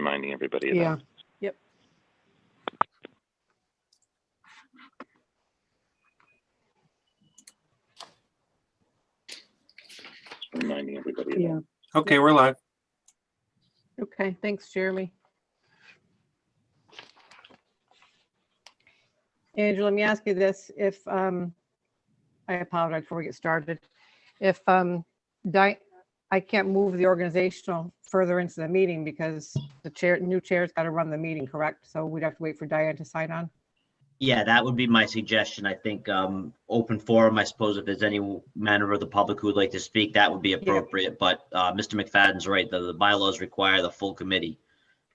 reminding everybody of Yeah. that. Yep. Reminding everybody of Yeah. that. Okay, we're live. Okay. Thanks, Jeremy. Angela, let me ask you this. If I apologize before we get started. If I can't move the organizational further into the meeting because the new chair's got to run the meeting, correct? So we'd have to wait for Diane to sign on. Yeah, that would be my suggestion. I think open forum, I suppose, if there's any member of the public who would like to speak, that would be appropriate. But Mr. McFadden's right. The bylaws require the full committee,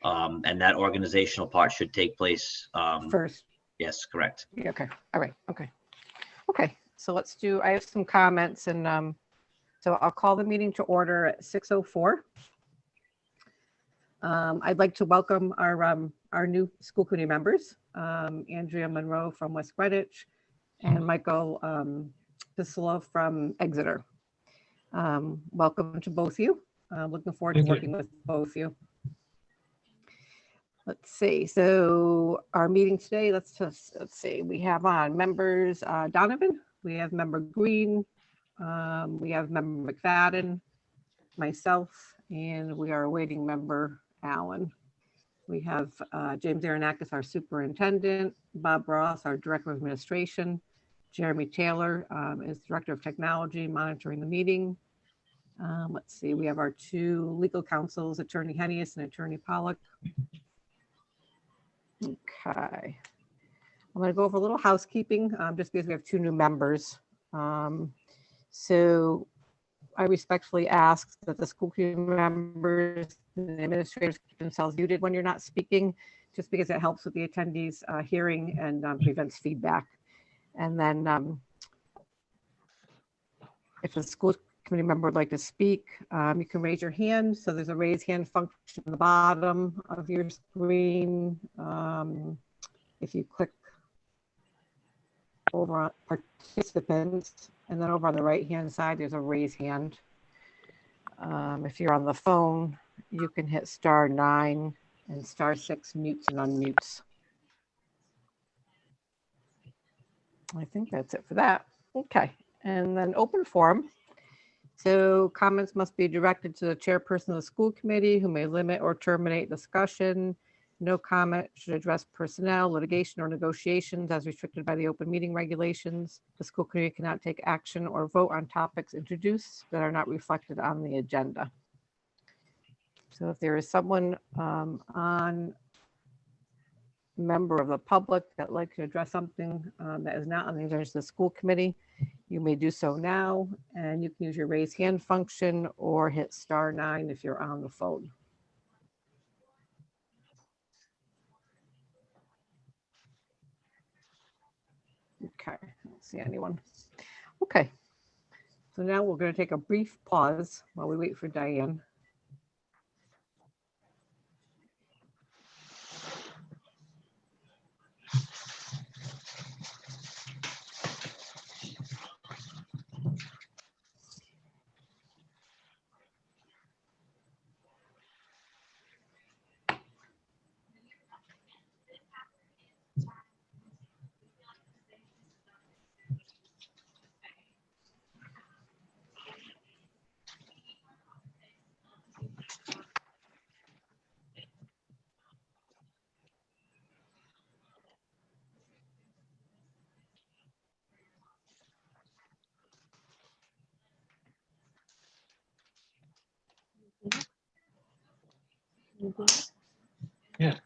and that organizational part should take place First. Yes, correct. Yeah, okay. All right. Okay. Okay. So let's do, I have some comments and so I'll call the meeting to order at 6:04. I'd like to welcome our new school committee members, Andrea Monroe from West Greenwich and Michael Pissola from Exeter. Welcome to both of you. Looking forward to working with both of you. Let's see. So our meeting today, let's see. We have on members Donovan, we have member Green, we have member McFadden, myself, and we are awaiting member Allen. We have James Aronakis, our superintendent, Bob Ross, our director of administration, Jeremy Taylor is director of technology, monitoring the meeting. Let's see. We have our two legal counsels, Attorney Hennius and Attorney Pollock. Okay, I'm going to go over a little housekeeping just because we have two new members. So I respectfully ask that the school committee members and the administrators keep themselves muted when you're not speaking, just because it helps with the attendees hearing and prevents feedback. And then if a school committee member would like to speak, you can raise your hand. So there's a raise hand function at the bottom of your screen. If you click over on participants, and then over on the right hand side, there's a raise hand. If you're on the phone, you can hit *9 and *6 mutes and unmutes. I think that's it for that. Okay, and then open forum. So comments must be directed to the chairperson of the school committee, who may limit or terminate discussion. No comment should address personnel, litigation, or negotiations as restricted by the open meeting regulations. The school committee cannot take action or vote on topics introduced that are not reflected on the agenda. So if there is someone member of the public that would like to address something that is not on the agenda of the school committee, you may do so now, and you can use your raise hand function or hit *9 if you're on the phone. Okay, I don't see anyone. Okay, so now we're going to take a brief pause while we wait for Diane. Yeah.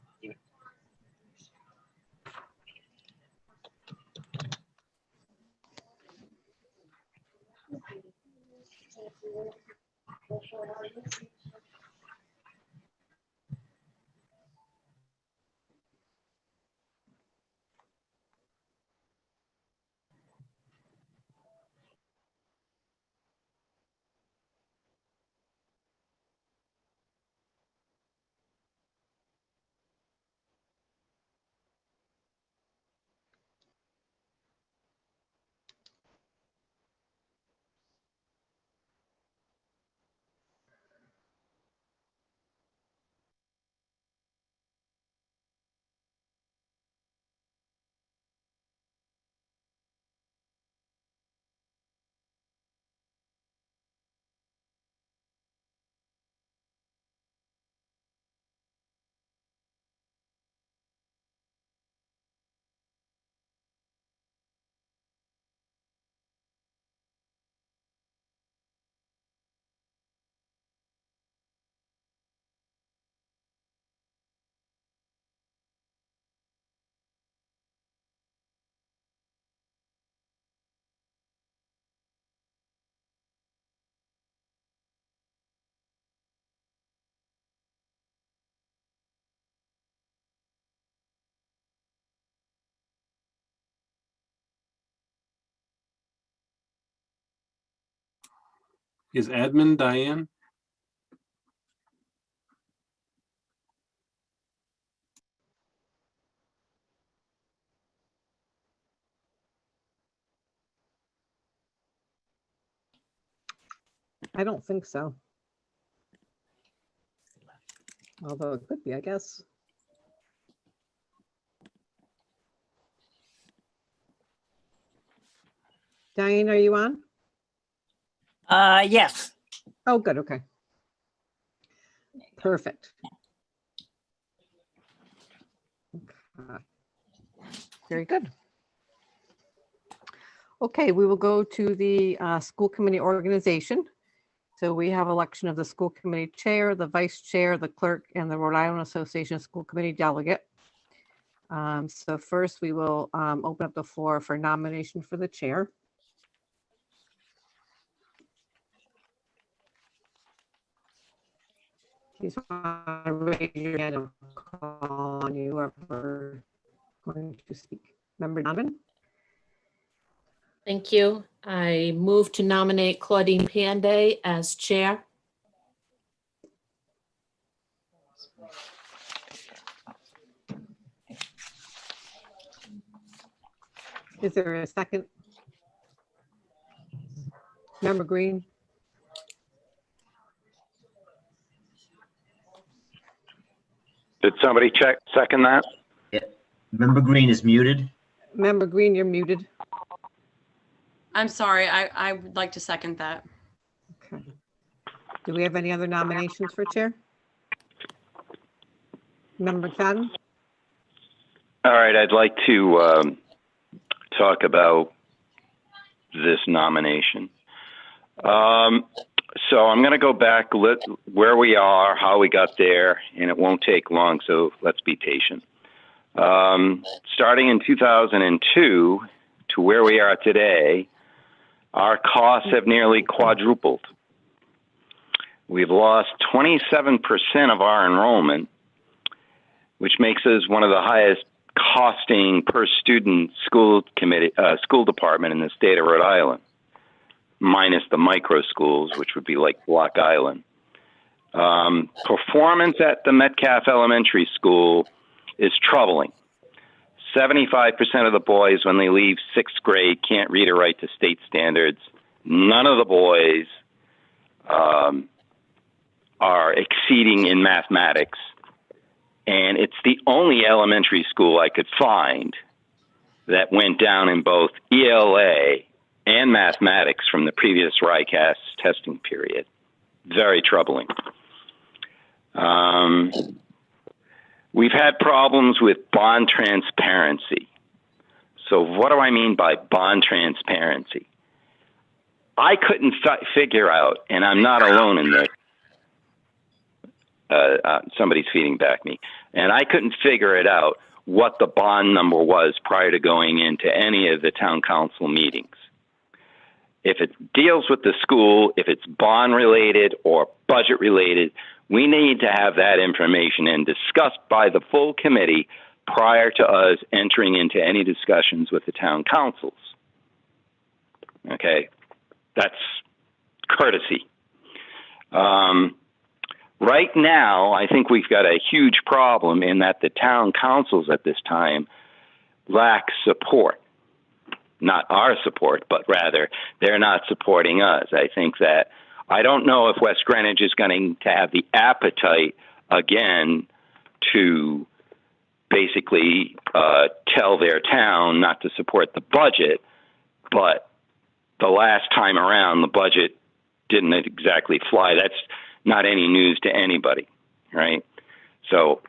Is admin Diane? I don't think so. Although it could be, I guess. Diane, are you on? Yes. Oh, good, okay. Perfect. Okay. Very good. Okay, we will go to the school committee organization. So we have election of the school committee chair, the vice chair, the clerk, and the Rhode Island Association School Committee delegate. So first we will open up the floor for nomination for the chair. Please want to raise your hand and call on you whoever going to speak. Member Donovan? Thank you. I move to nominate Claudine Panday as chair. Is there a second? Member Green? Did somebody second that? Member Green is muted. Member Green, you're muted. I'm sorry, I would like to second that. Okay. Do we have any other nominations for chair? Member McFadden? All right, I'd like to talk about this nomination. So I'm going to go back where we are, how we got there, and it won't take long, so let's be patient. Starting in 2002 to where we are today, our costs have nearly quadrupled. We've lost 27% of our enrollment, which makes us one of the highest costing per student school department in the state of Rhode Island, minus the micro schools, which would be like Block Island. Performance at the Metcalf Elementary School is troubling. 75% of the boys, when they leave sixth grade, can't read or write to state standards. None of the boys are exceeding in mathematics. And it's the only elementary school I could find that went down in both ELA and mathematics from the previous RICAS testing period. Very troubling. We've had problems with bond transparency. So what do I mean by bond transparency? I couldn't figure out, and I'm not alone in this, somebody's feeding back me, and I couldn't figure it out what the bond number was prior to going into any of the town council meetings. If it deals with the school, if it's bond related or budget related, we need to have that information and discussed by the full committee prior to us entering into any discussions with the town councils. Okay, that's courtesy. Right now, I think we've got a huge problem in that the town councils at this time lack support. Not our support, but rather they're not supporting us. I think that I don't know if West Greenwich is going to have the appetite again to basically tell their town not to support the budget, but the last time around the budget didn't exactly fly. That's not any news to anybody, right? So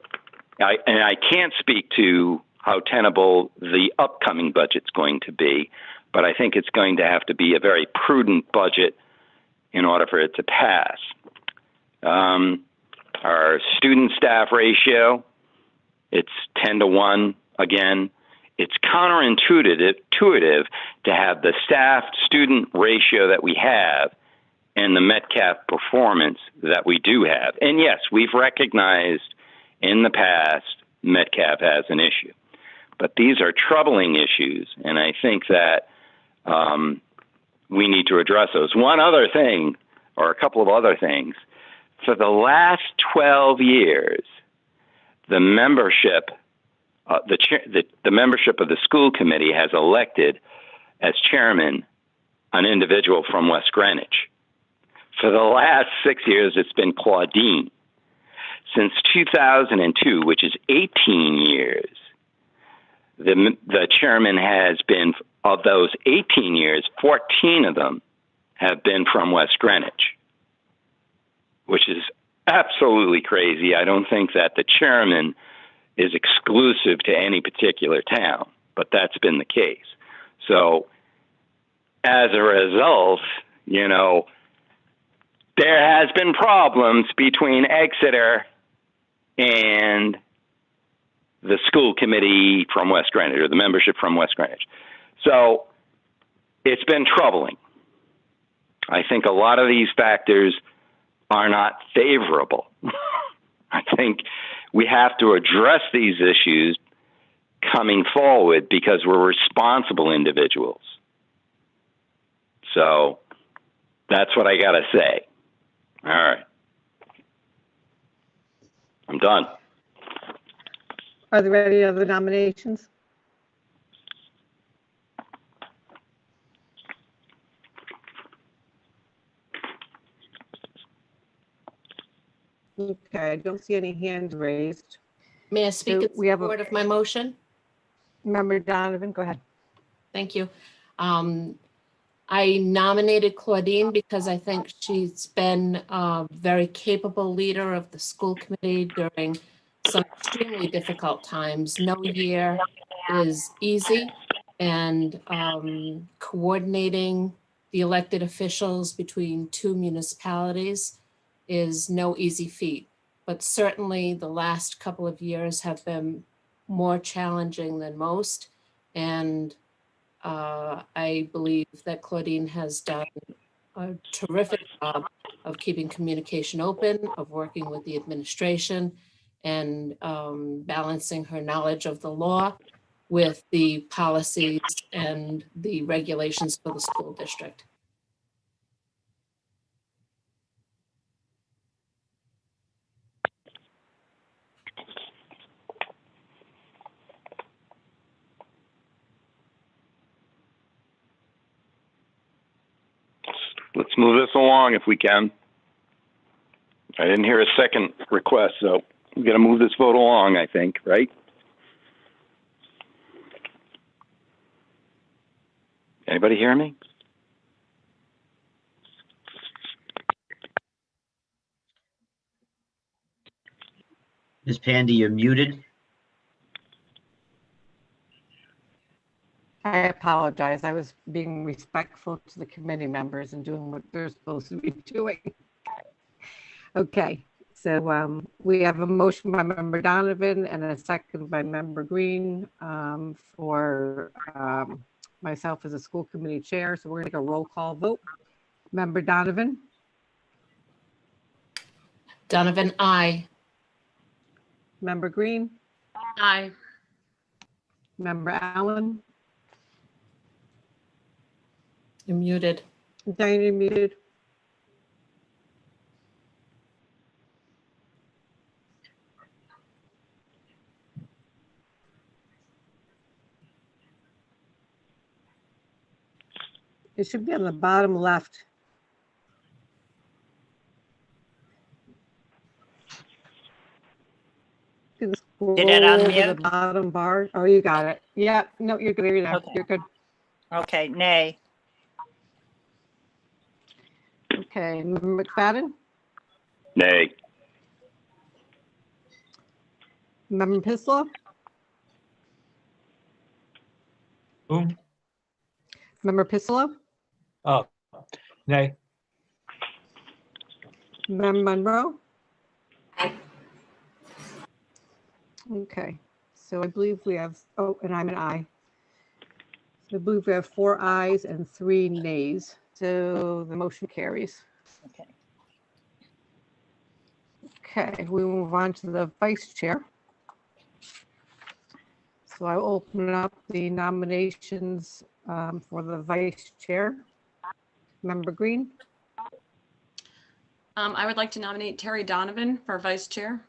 I can't speak to how tenable the upcoming budget's going to be, but I think it's going to have to be a very prudent budget in order for it to pass. Our student staff ratio, it's 10-to-1 again. It's counterintuitive to have the staff student ratio that we have and the Metcalf performance that we do have. And yes, we've recognized in the past Metcalf has an issue. But these are troubling issues, and I think that we need to address those. One other thing or a couple of other things. For the last 12 years, the membership, the membership of the school committee has elected as chairman an individual from West Greenwich. For the last 6 years, it's been Claudine. Since 2002, which is 18 years, the chairman has been, of those 18 years, 14 of them have been from West Greenwich, which is absolutely crazy. I don't think that the chairman is exclusive to any particular town, but that's been the case. So as a result, you know, there has been problems between Exeter and the school committee from West Greenwich, or the membership from West Greenwich. So it's been troubling. I think a lot of these factors are not favorable. I think we have to address these issues coming forward because we're responsible individuals. So that's what I got to say. All right. I'm done. Are there any other nominations? Okay, I don't see any hands raised. May I speak So in we have a- support of my motion? Member Donovan, go ahead. Thank you. I nominated Claudine because I think she's been a very capable leader of the school committee during some extremely difficult times. No year is easy, and coordinating the elected officials between two municipalities is no easy feat. But certainly the last couple of years have been more challenging than most. And I believe that Claudine has done a terrific job of keeping communication open, of working with the administration, and balancing her knowledge of the law with the policies and the regulations for the school district. Let's move this along if we can. I didn't hear a second request, so we got to move this vote along, I think, right? Anybody hear me? Ms. Pandy, you're muted. I apologize. I was being respectful to the committee members and doing what they're supposed to be doing. Okay, so we have a motion by Member Donovan and a second by Member Green for myself as a school committee chair. So we're going to take a roll call vote. Member Donovan? Donovan, aye. Member Green? Aye. Member Allen? You're muted. Diane, you're muted. It should be on the bottom left. You can scroll Did it over unmute? the bottom bar. Oh, you got it. Yeah, no, you're good. You're there. Okay. You're good. Okay, nay. Okay, Member McFadden? Nay. Member Pislow? Who? Member Pislow? Oh, nay. Member Monroe? Okay, so I believe we have, oh, and I'm an aye. So I believe we have 4 ayes and 3 nays. So the motion carries. Okay. Okay, we move on to the vice chair. So I'll open up the nominations for the vice chair. Member Green? I would like to nominate Terry Donovan for vice chair.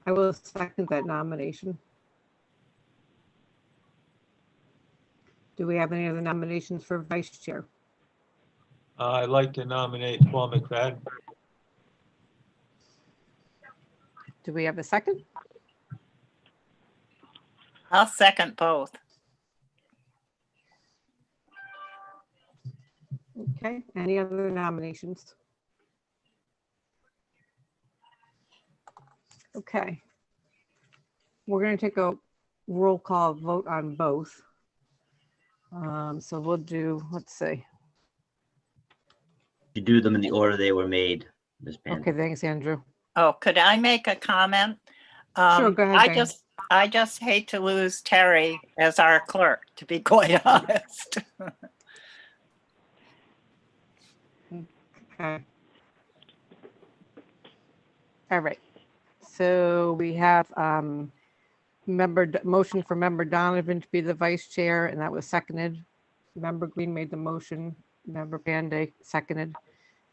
I will second that nomination. Do we have any other nominations for vice chair? I'd like to nominate Paul McFadden. Do we have a second? I'll second both. Okay, any other nominations? Okay. We're going to take a roll call vote on both. So we'll do, let's see. You do them in the order they were made, Ms. Panda. Okay, thanks, Andrew. Oh, could I make a comment? Sure, go ahead, Diane. I just hate to lose Terry as our clerk, to be quite honest. Okay. All right. So we have motion for member Donovan to be the vice chair, and that was seconded. Member Green made the motion. Member Panday seconded.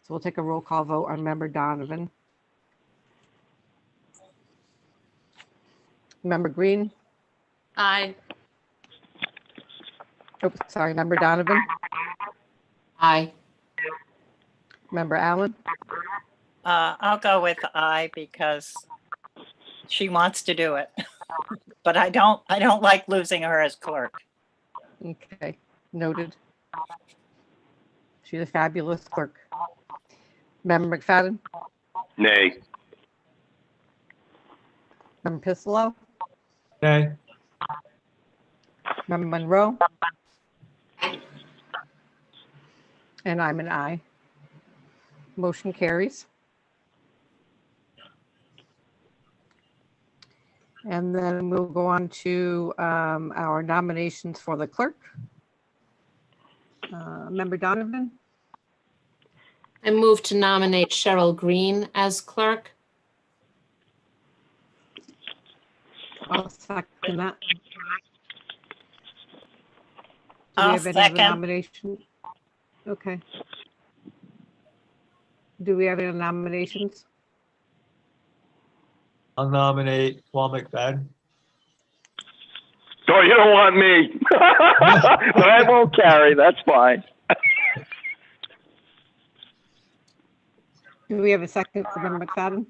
So we'll take a roll call vote on member Donovan. Member Green. Aye. Oh, sorry. Member Donovan. Aye. Member Allen. I'll go with aye because she wants to do it. But I don't like losing her as clerk. Okay, noted. She's a fabulous clerk. Member McFadden. Nay. Member Pistolo. Nay. Member Monroe. And I'm an aye. Motion carries. And then we'll go on to our nominations for the clerk. Member Donovan. I move to nominate Cheryl Green as clerk. I'll second that. Do we I'll have any other second. nominations? Okay. Do we have any nominations? I'll nominate Paul McFadden. Oh, you don't want me. But I won't carry. That's fine. Do we have a second for Member McFadden?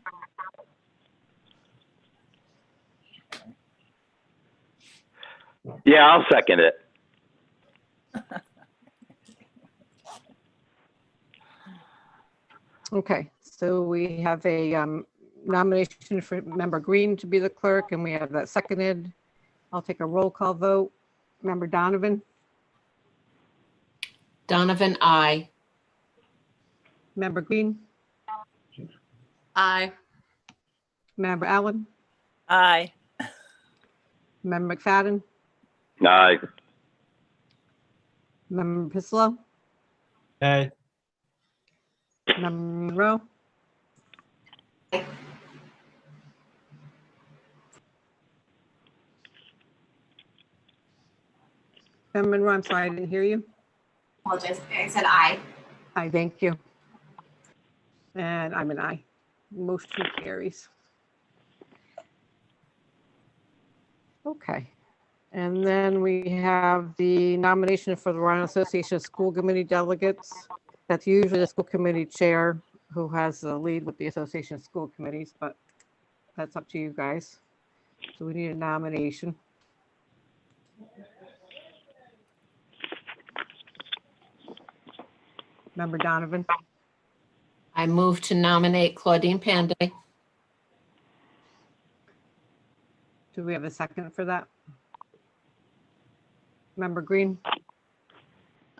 Yeah, I'll second it. Okay, so we have a nomination for Member Green to be the clerk, and we have that seconded. I'll take a roll call vote. Member Donovan. Donovan, aye. Member Green. Aye. Member Allen. Aye. Member McFadden. Aye. Member Pistolo. Nay. Member Monroe. Member Monroe, I'm sorry, I didn't hear you. Apologize. I said aye. Aye, thank you. And I'm an aye. Motion carries. Okay. And then we have the nomination for the Rhode Island Association of School Committee delegates. That's usually the school committee chair who has the lead with the Association of School Committees, but that's up to you guys. So we need a nomination. Member Donovan. I move to nominate Claudine Panday. Do we have a second for that? Member Green.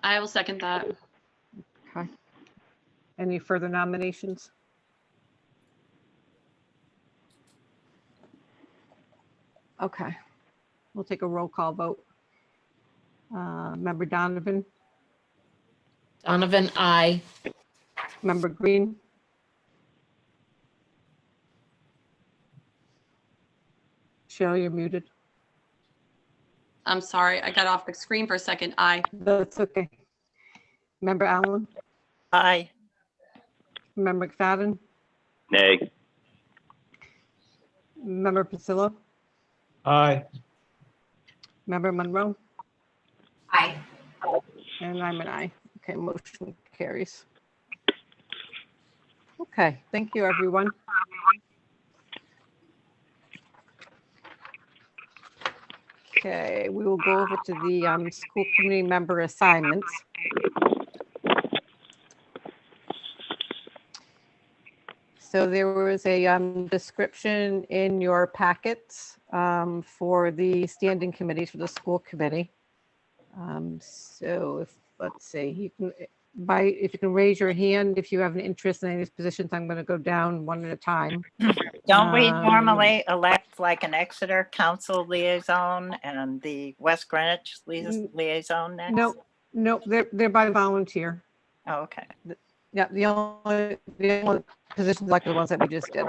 I will second that. Okay. Any further nominations? Okay. We'll take a roll call vote. Member Donovan. Donovan, aye. Member Green. Cheryl, you're muted. I'm sorry, I got off the screen for a second. Aye. That's okay. Member Allen, Aye. Member McFadden, Nay. Member Pasillo, Aye. Member Monroe, Aye. and I'm an aye. Okay, motion carries. Okay, thank you, everyone. Okay, we will go over to the school committee member assignments. So there was a description in your packets for the standing committees for the school committee. So if, let's see, you can, if you can raise your hand, if you have an interest in any of these positions, I'm going to go down one at a time. Don't we normally elect like an Exeter council liaison and the West Greenwich liaison next? No, they're by volunteer. Oh, okay. Yeah, the only positions like the ones that we just did.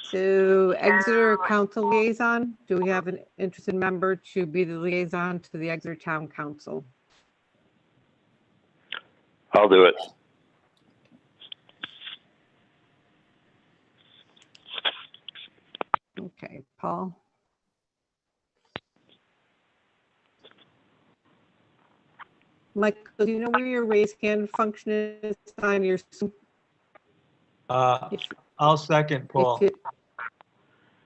So Exeter Council Liaison, do we have an interested member to be the liaison to the Exeter Town Council? I'll do it. Okay, Paul. Michael, do you know where your raise hand function is on your Zoom? I'll second, Paul.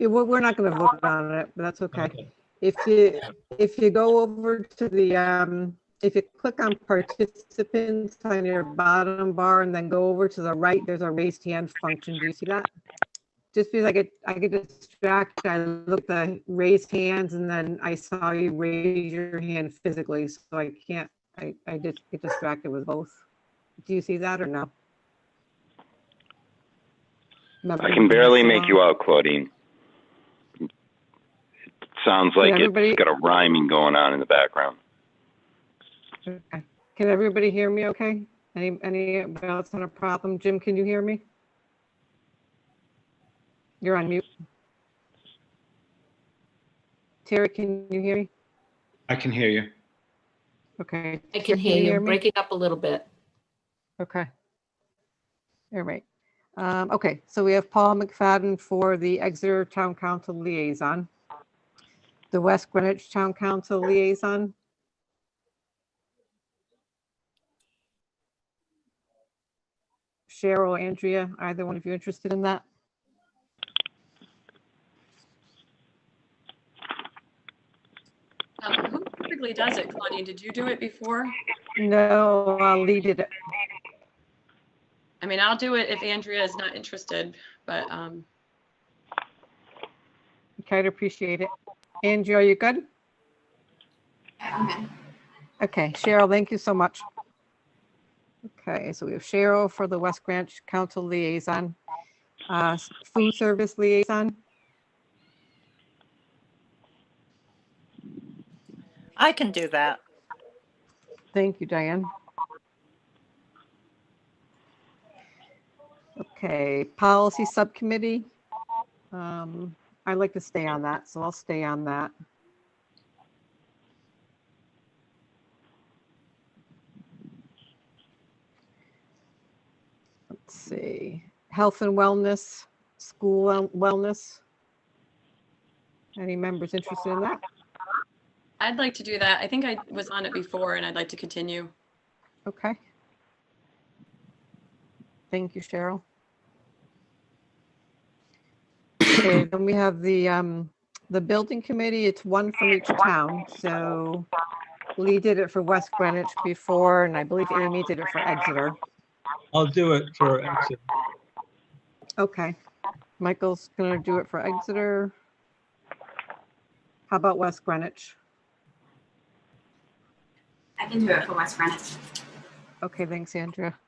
We're not going to vote on it, but that's okay. Okay. If you go over to the if you click on participants on your bottom bar and then go over to the right, there's a raised hand function. Do you see that? Just because I get distracted, I look at the raised hands and then I saw you raise your hand physically, so I can't. I just get distracted with both. Do you see that or no? I can barely make you out, Claudine. It sounds like it's got a rhyming going on in the background. Okay. Can everybody hear me okay? Anybody else on a problem? Jim, can you hear me? You're on mute. Terry, can you hear me? I can hear you. Okay. I can hear you, breaking up a little bit. Okay. All right. Okay, so we have Paul McFadden for the Exeter Town Council Liaison. The West Greenwich Town Council Liaison. Cheryl, Andrea, either one of you interested in that? Who typically does it, Claudine? Did you do it before? No, Lee did it. I mean, I'll do it if Andrea is not interested, but Okay, I'd appreciate it. Andrea, are you good? Yeah, I'm good. Okay, Cheryl, thank you so much. Okay, so we have Cheryl for the West Greenwich Council Liaison. Food Service Liaison. I can do that. Thank you, Diane. Okay, Policy Subcommittee. I'd like to stay on that, so I'll stay on that. Let's see, Health and Wellness, School Wellness. Any members interested in that? I'd like to do that. I think I was on it before and I'd like to continue. Okay. Thank you, Cheryl. Okay, then we have the building committee. It's one from each town. So Lee did it for West Greenwich before, and I believe Amy did it for Exeter. I'll do it for Exeter. Okay. Michael's going to do it for Exeter. How about West Greenwich? I can do it for West Greenwich. Okay, thanks, Andrea.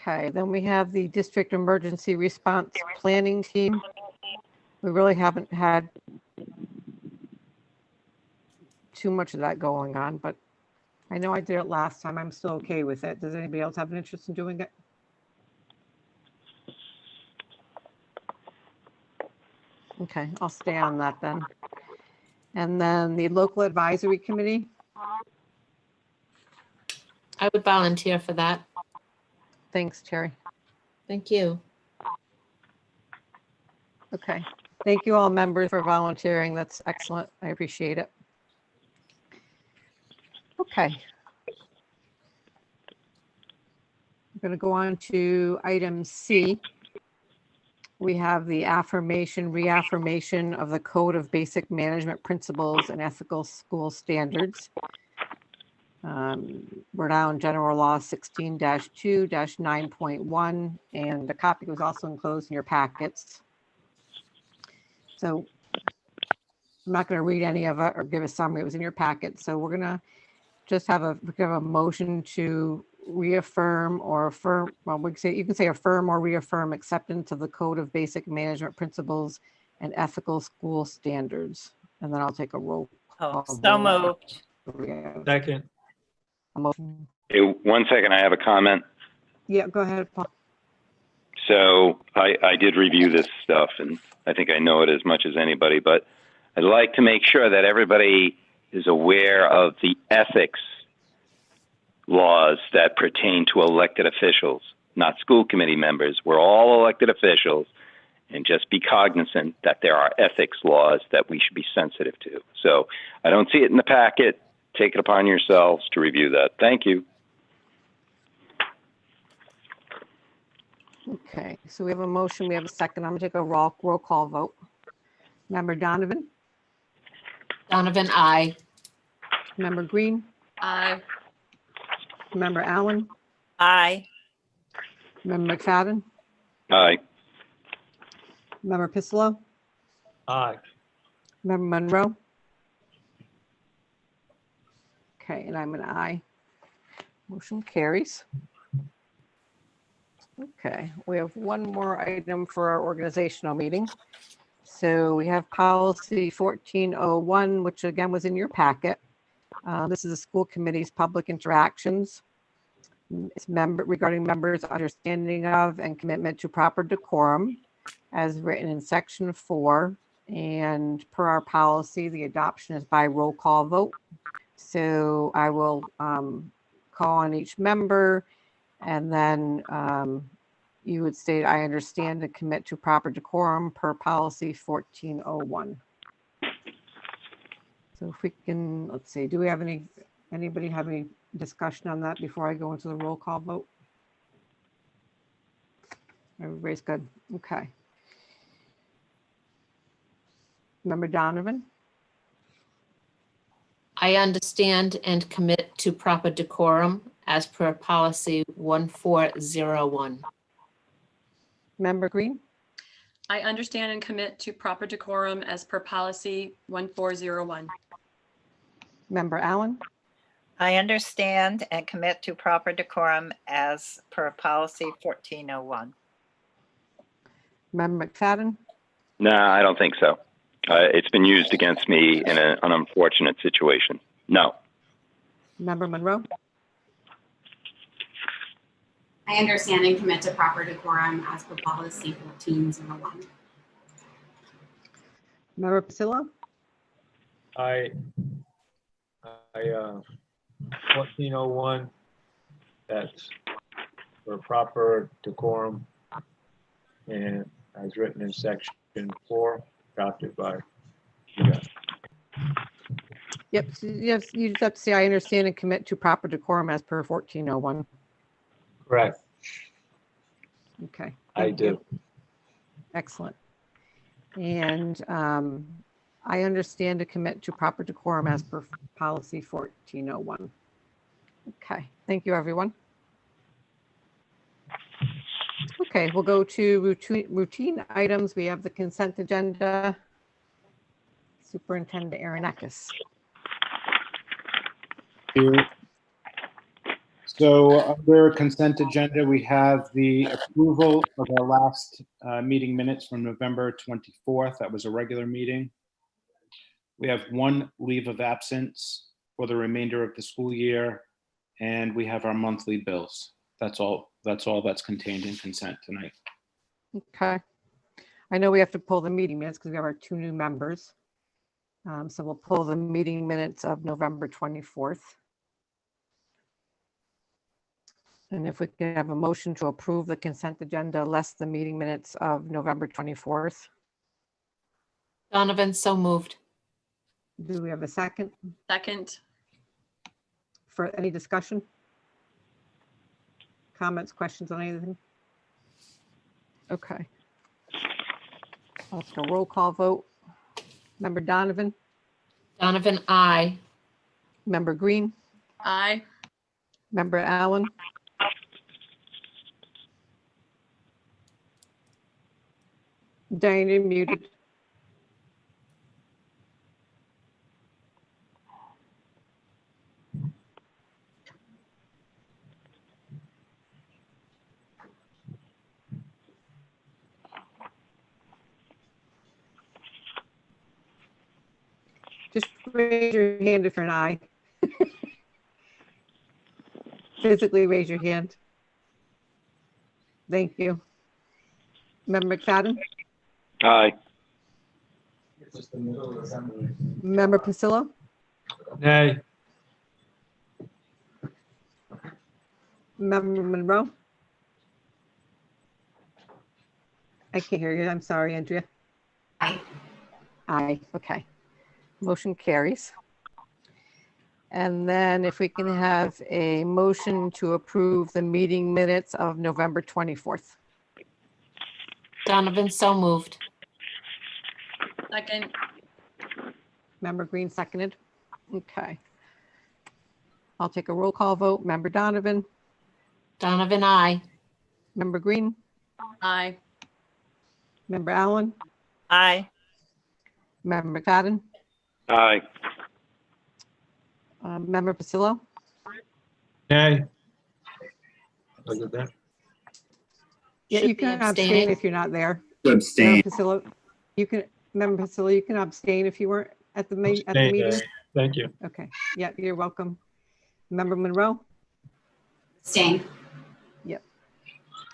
Okay, then we have the District Emergency Response Planning Team. We really haven't had too much of that going on, but I know I did it last time. I'm still okay with it. Does anybody else have an interest in doing it? Okay, I'll stay on that then. And then the local advisory committee, I would volunteer for that. thanks, Terry. Thank you. Okay, thank you all members for volunteering. That's excellent. I appreciate it. Okay. I'm going to go on to item C. We have the reaffirmation of the Code of Basic Management Principles and Ethical School Standards. We're now in General Law 16-2-9.1, and the copy was also enclosed in your packets. So I'm not going to read any of it or give a summary. It was in your packet. So we're going to just have a motion to reaffirm or affirm, well, you can say affirm or reaffirm acceptance of the Code of Basic Management Principles and Ethical School Standards. And then I'll take a roll Oh, call so vote. moved. Second. A motion. Hey, 1 second, I have a comment. Yeah, go ahead, Paul. So I did review this stuff, and I think I know it as much as anybody, but I'd like to make sure that everybody is aware of the ethics laws that pertain to elected officials, not school committee members. We're all elected officials, and just be cognizant that there are ethics laws that we should be sensitive to. So I don't see it in the packet. Take it upon yourselves to review that. Thank you. Okay, so we have a motion, we have a second. I'm gonna take a roll call vote. Member Donovan, Donovan, aye. Member Green, Aye. Member Allen, Aye. Member McFadden, Aye. Member Pislow, Aye. Member Monroe. Okay, and I'm an aye. Motion carries. Okay, we have one more item for our organizational meeting. So we have policy 1401, which again was in your packet. This is the school committee's public interactions. It's regarding members' understanding of and commitment to proper decorum as written in section 4. And per our policy, the adoption is by roll call vote. So I will call on each member, and then you would state, I understand and commit to proper decorum per policy 1401. So if we can, let's see, do we have anybody have any discussion on that before I go into the roll call vote? Everybody's good. Okay. Member Donovan? I understand and commit to proper decorum as per policy 1401. Member Green? I understand and commit to proper decorum as per policy 1401. Member Allen? I understand and commit to proper decorum as per policy 1401. Member McFadden? No, I don't think so. It's been used against me in an unfortunate situation. No. Member Monroe? I understand and commit to proper decorum as per policy 1401. Member Pasillo? 1401, that's for proper decorum and as written in section 4, adopted by you guys. Yep, so yes, you just have to say, I understand and commit to proper decorum as per 1401. Correct, Okay. I thank you. do. Excellent. And I understand to commit to proper decorum as per policy 1401. Okay, thank you, everyone. Okay, we'll go to routine items. We have the consent agenda. Superintendent Aaron Eckes. So under consent agenda, we have the approval of our last meeting minutes from November 24th. That was a regular meeting. We have one leave of absence for the remainder of the school year, and we have our monthly bills. That's all that's contained in consent tonight. Okay. I know we have to pull the meeting minutes because we have our 2 new members. So we'll pull the meeting minutes of November 24th. And if we can have a motion to approve the consent agenda less the meeting minutes of November 24th. Donovan, so moved. Do we have a second Second. for any discussion? Comments, questions on anything? Okay. I'll take a roll call vote. Member Donovan, Donovan, I. Member Green, Aye. Member Allen, Diane, you're muted. Just raise your hand if you're an aye. Physically raise your hand. Thank you. Member McFadden, Aye. Member Pasillo, Nay. Member Monroe. I can't hear you. I'm sorry, Andrea. Aye. Aye, okay. Motion carries. And then if we can have a motion to approve the meeting minutes of November 24th. Donovan, so moved. Second. Member Green seconded. Okay. I'll take a roll call vote. Member Donovan, Donovan, I. Member Green, Aye. Member Allen, Aye. Member McFadden, Aye. Member Pasillo, Nay. Look at that. yeah, Should you be can abstain abstaining. if you're not there. Abstain. Member Pasillo, you can, Member Pasillo, you can abstain if you weren't at the Abstain, meeting. Thank you. Okay, yeah, you're welcome. Member Monroe, Abstain.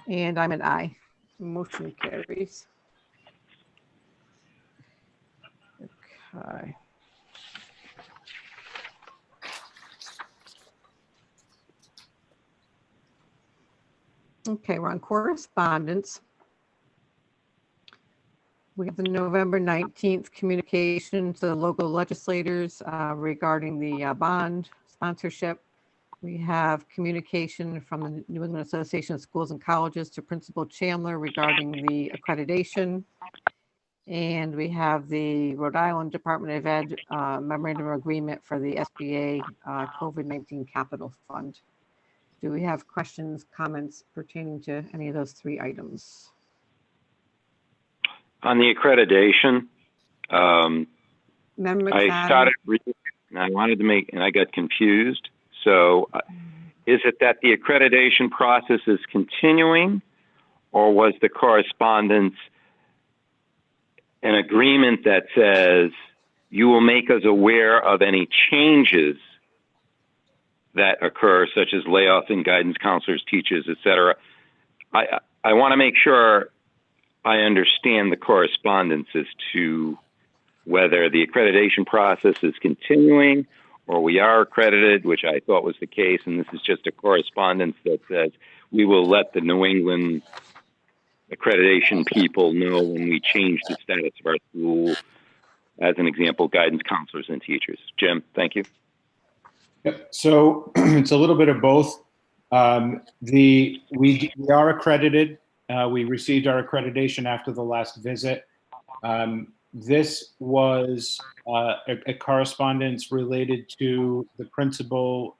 and I'm an aye. Motion carries. Okay. Okay, we're on correspondence. We have the November 19th communication to the local legislators regarding the bond sponsorship. We have communication from the New England Association of Schools and Colleges to Principal Chandler regarding the accreditation. And we have the Rhode Island Department of Ed memorandum of agreement for the SBA COVID-19 Capital Fund. Do we have questions, comments pertaining to any of those 3 items? On the accreditation, Member I McFadden, started reading and I wanted to make, and I got confused. So is it that the accreditation process is continuing, or was the correspondence an agreement that says you will make us aware of any changes that occur, such as layoffs in guidance counselors, teachers, et cetera? I want to make sure I understand the correspondence as to whether the accreditation process is continuing or we are accredited, which I thought was the case, and this is just a correspondence that says we will let the New England accreditation people know when we change the status of our school, as an example, guidance counselors and teachers. Jim, thank you. Yep. So it's a little bit of both. We are accredited. We received our accreditation after the last visit. This was a correspondence related to the principal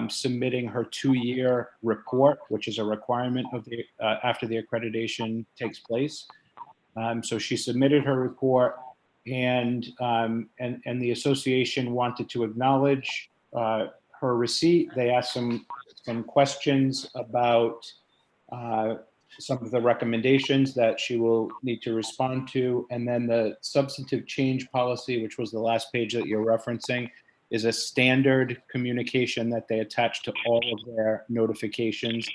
submitting her 2-year report, which is a requirement of the after the accreditation takes place. So she submitted her report, and the association wanted to acknowledge her receipt. They asked some questions about some of the recommendations that she will need to respond to. And then the substantive change policy, which was the last page that you're referencing, is a standard communication that they attach to all of their notifications.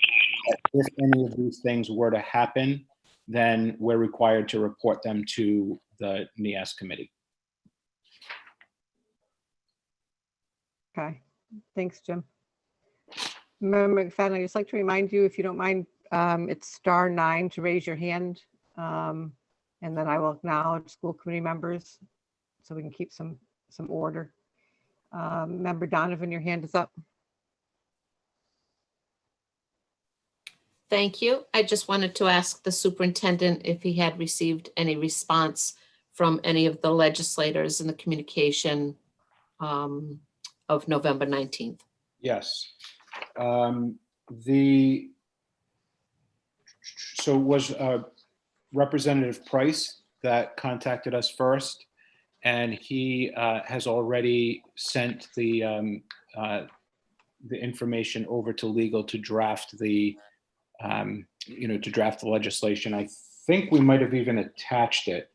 If any of these things were to happen, then we're required to report them to the NIAS committee. Okay, thanks, Jim. Member McFadden, I'd just like to remind you, if you don't mind, it's *9 to raise your hand. And then I will acknowledge school committee members so we can keep some order. Member Donovan, your hand is up. Thank you. I just wanted to ask the superintendent if he had received any response from any of the legislators in the communication of November 19th. Yes. So it was Representative Price that contacted us first, and he has already sent the information over to legal to draft the legislation. I think we might have even attached it.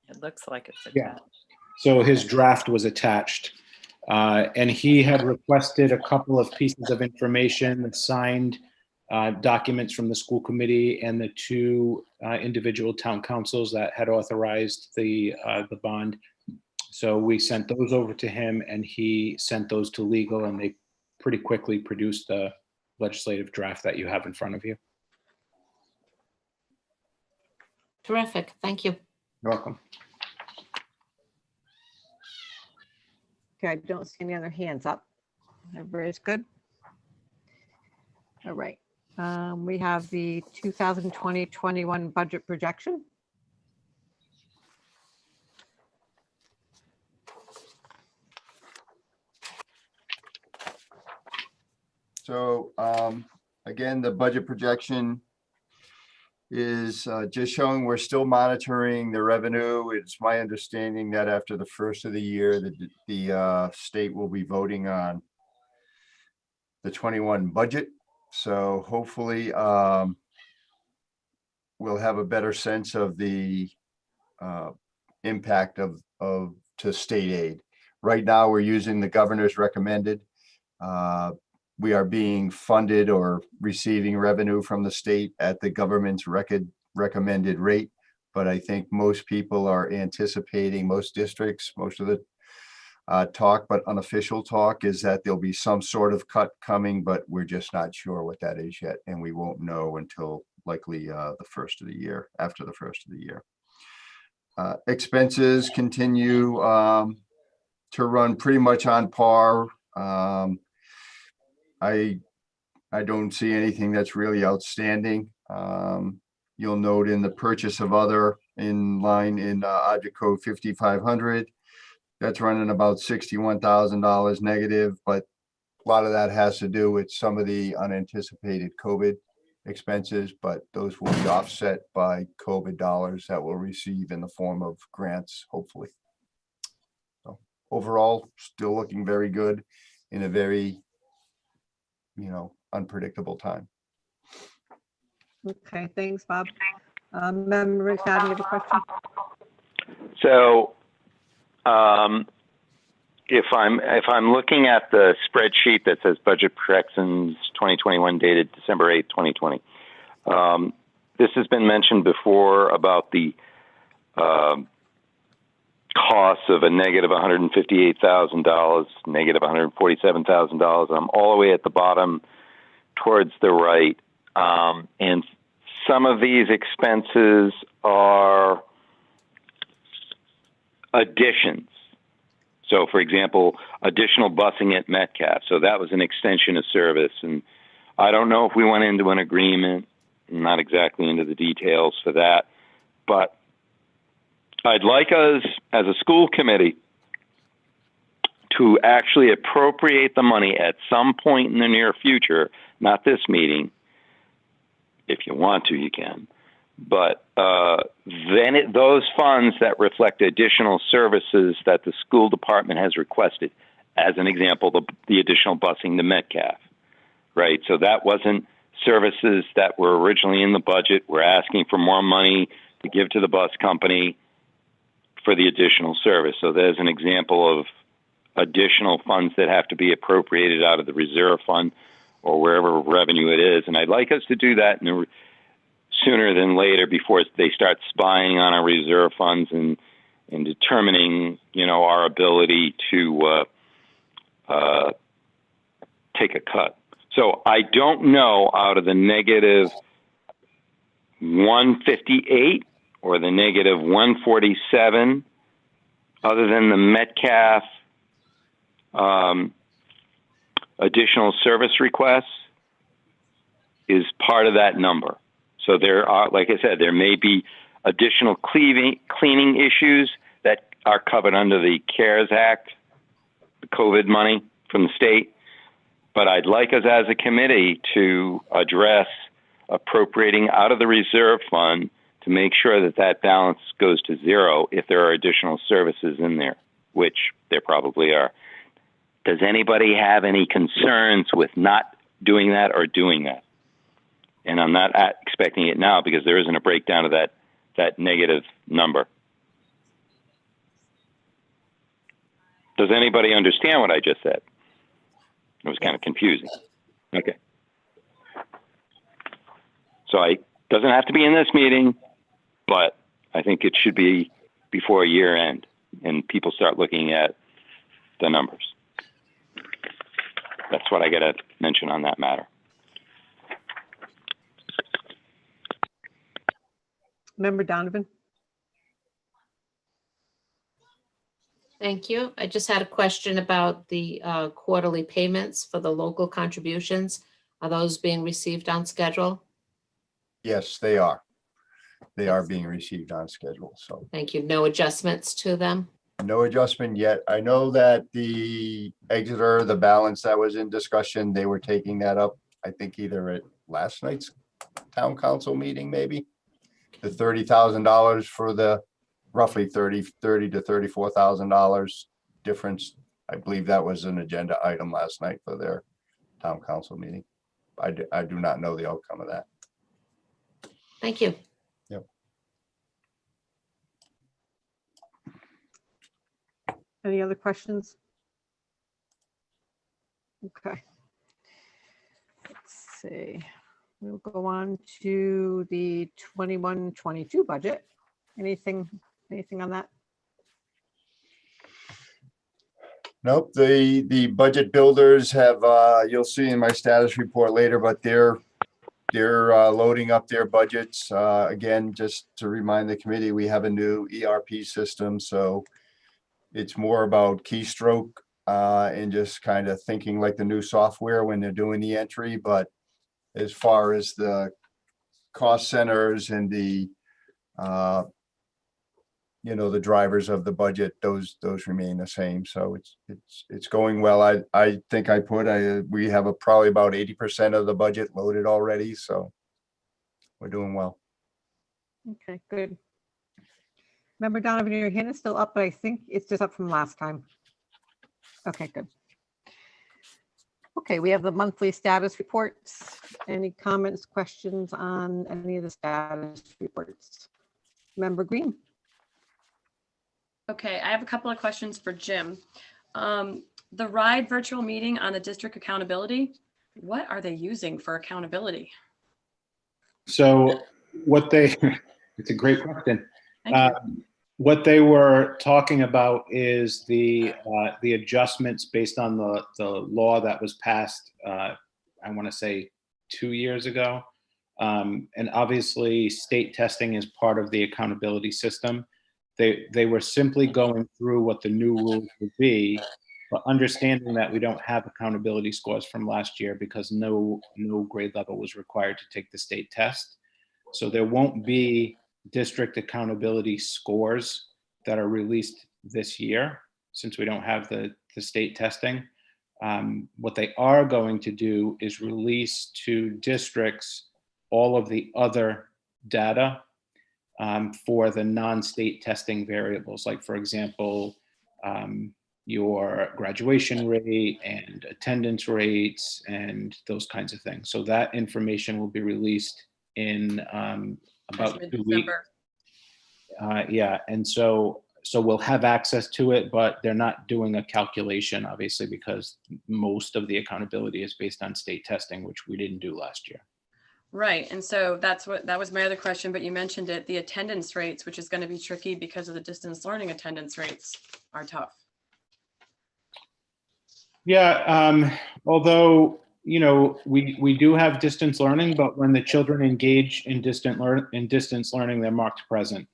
It looks like it's Yeah. attached. So his draft was attached. And he had requested a couple of pieces of information, the signed documents from the school committee and the two individual town councils that had authorized the bond. So we sent those over to him, and he sent those to legal, and they pretty quickly produced the legislative draft that you have in front of you. Terrific. Thank you. You're welcome. Okay, I don't see any other hands up. Everybody's good? All right. We have the 2020-21 budget projection. So again, the budget projection is just showing we're still monitoring the revenue. It's my understanding that after the first of the year, the state will be voting on the 21 budget. So hopefully we'll have a better sense of the impact to state aid. Right now, we're using the governor's recommended. We are being funded or receiving revenue from the state at the government's recommended rate. But I think most people are anticipating, most districts, most of the talk, but unofficial talk is that there'll be some sort of cut coming, but we're just not sure what that is yet. And we won't know until likely the first of the year, after the first of the year. Expenses continue to run pretty much on par. I don't see anything that's really outstanding. You'll note in the purchase of other in line in Object Code 5500, that's running about $61,000 negative, but a lot of that has to do with some of the unanticipated COVID expenses, but those will be offset by COVID dollars that we'll receive in the form of grants, hopefully. So overall, still looking very good in a very, unpredictable time. Okay, thanks, Bob. Member McFadden, you have a question? So if I'm looking at the spreadsheet that says budget projections 2021 dated December 8th, 2020, this has been mentioned before about the costs of a negative $158,000, negative $147,000. I'm all the way at the bottom towards the right. And some of these expenses are additions. So, for example, additional busing at Metcalf. So that was an extension of service. And I don't know if we went into an agreement, not exactly into the details for that, but I'd like us as a school committee to actually appropriate the money at some point in the near future, not this meeting. If you want to, you can. But then those funds that reflect additional services that the school department has requested, as an example, the additional busing to Metcalf, right? So that wasn't services that were originally in the budget. We're asking for more money to give to the bus company for the additional service. So there's an example of additional funds that have to be appropriated out of the reserve fund or wherever revenue it is. And I'd like us to do that sooner than later before they start spying on our reserve funds and determining, our ability to take a cut. So I don't know out of the negative 158 or the negative 147, other than the Metcalf additional service requests, is part of that number. So there are, like I said, there may be additional cleaning issues that are covered under the CARES Act, the COVID money from the state. But I'd like us as a committee to address appropriating out of the reserve fund to make sure that that balance goes to zero if there are additional services in there, which there probably are. Does anybody have any concerns with not doing that or doing that? And I'm not expecting it now because there isn't a breakdown of that negative number. Does anybody understand what I just said? It was kind of confusing. Okay. So it doesn't have to be in this meeting, but I think it should be before year end and people start looking at the numbers. That's what I got to mention on that matter. Member Donovan? Thank you. I just had a question about the quarterly payments for the local contributions. Are those being received on schedule? Yes, they are. They are being received on schedule, so Thank you. No adjustments to them? no adjustment yet. I know that the Exeter, the balance that was in discussion, they were taking that up, I think either at last night's town council meeting, maybe. The $30,000 for the roughly $30 to $34,000 difference. I believe that was an agenda item last night for their town council meeting. I do not know the outcome of that. Thank you. Yep. Any other questions? Okay. Let's see. We'll go on to the 21-22 budget. Anything on that? Nope, the budget builders have, you'll see in my status report later, but they're loading up their budgets. Again, just to remind the committee, we have a new ERP system, so it's more about keystroke and just kind of thinking like the new software when they're doing the entry. But as far as the cost centers and the the drivers of the budget, those remain the same. So it's going well. I think we have probably about 80% of the budget loaded already, so we're doing well. Okay, good. Member Donovan, your hand is still up, but I think it's just up from last time. Okay, good. Okay, we have the monthly status reports. Any comments, questions on any of the status reports? Member Green? Okay, I have a couple of questions for Jim. The RIDE virtual meeting on the district accountability, what are they using for accountability? So it's a great question. Thank you. What they were talking about is the adjustments based on the law that was passed, I want to say 2 years ago. And obviously state testing is part of the accountability system. They were simply going through what the new rules would be, but understanding that we don't have accountability scores from last year because no grade level was required to take the state test. So there won't be district accountability scores that are released this year since we don't have the state testing. What they are going to do is release to districts all of the other data for the non-state testing variables, like for example, your graduation rate and attendance rates and those kinds of things. So that information will be released in about 2 weeks. Yeah, and so we'll have access to it, but they're not doing a calculation, obviously, because most of the accountability is based on state testing, which we didn't do last year. Right. And so that was my other question, but you mentioned it, the attendance rates, which is going to be tricky because of the distance learning attendance rates are tough. Yeah, although, we do have distance learning, but when the children engage in distance learning, they're marked present.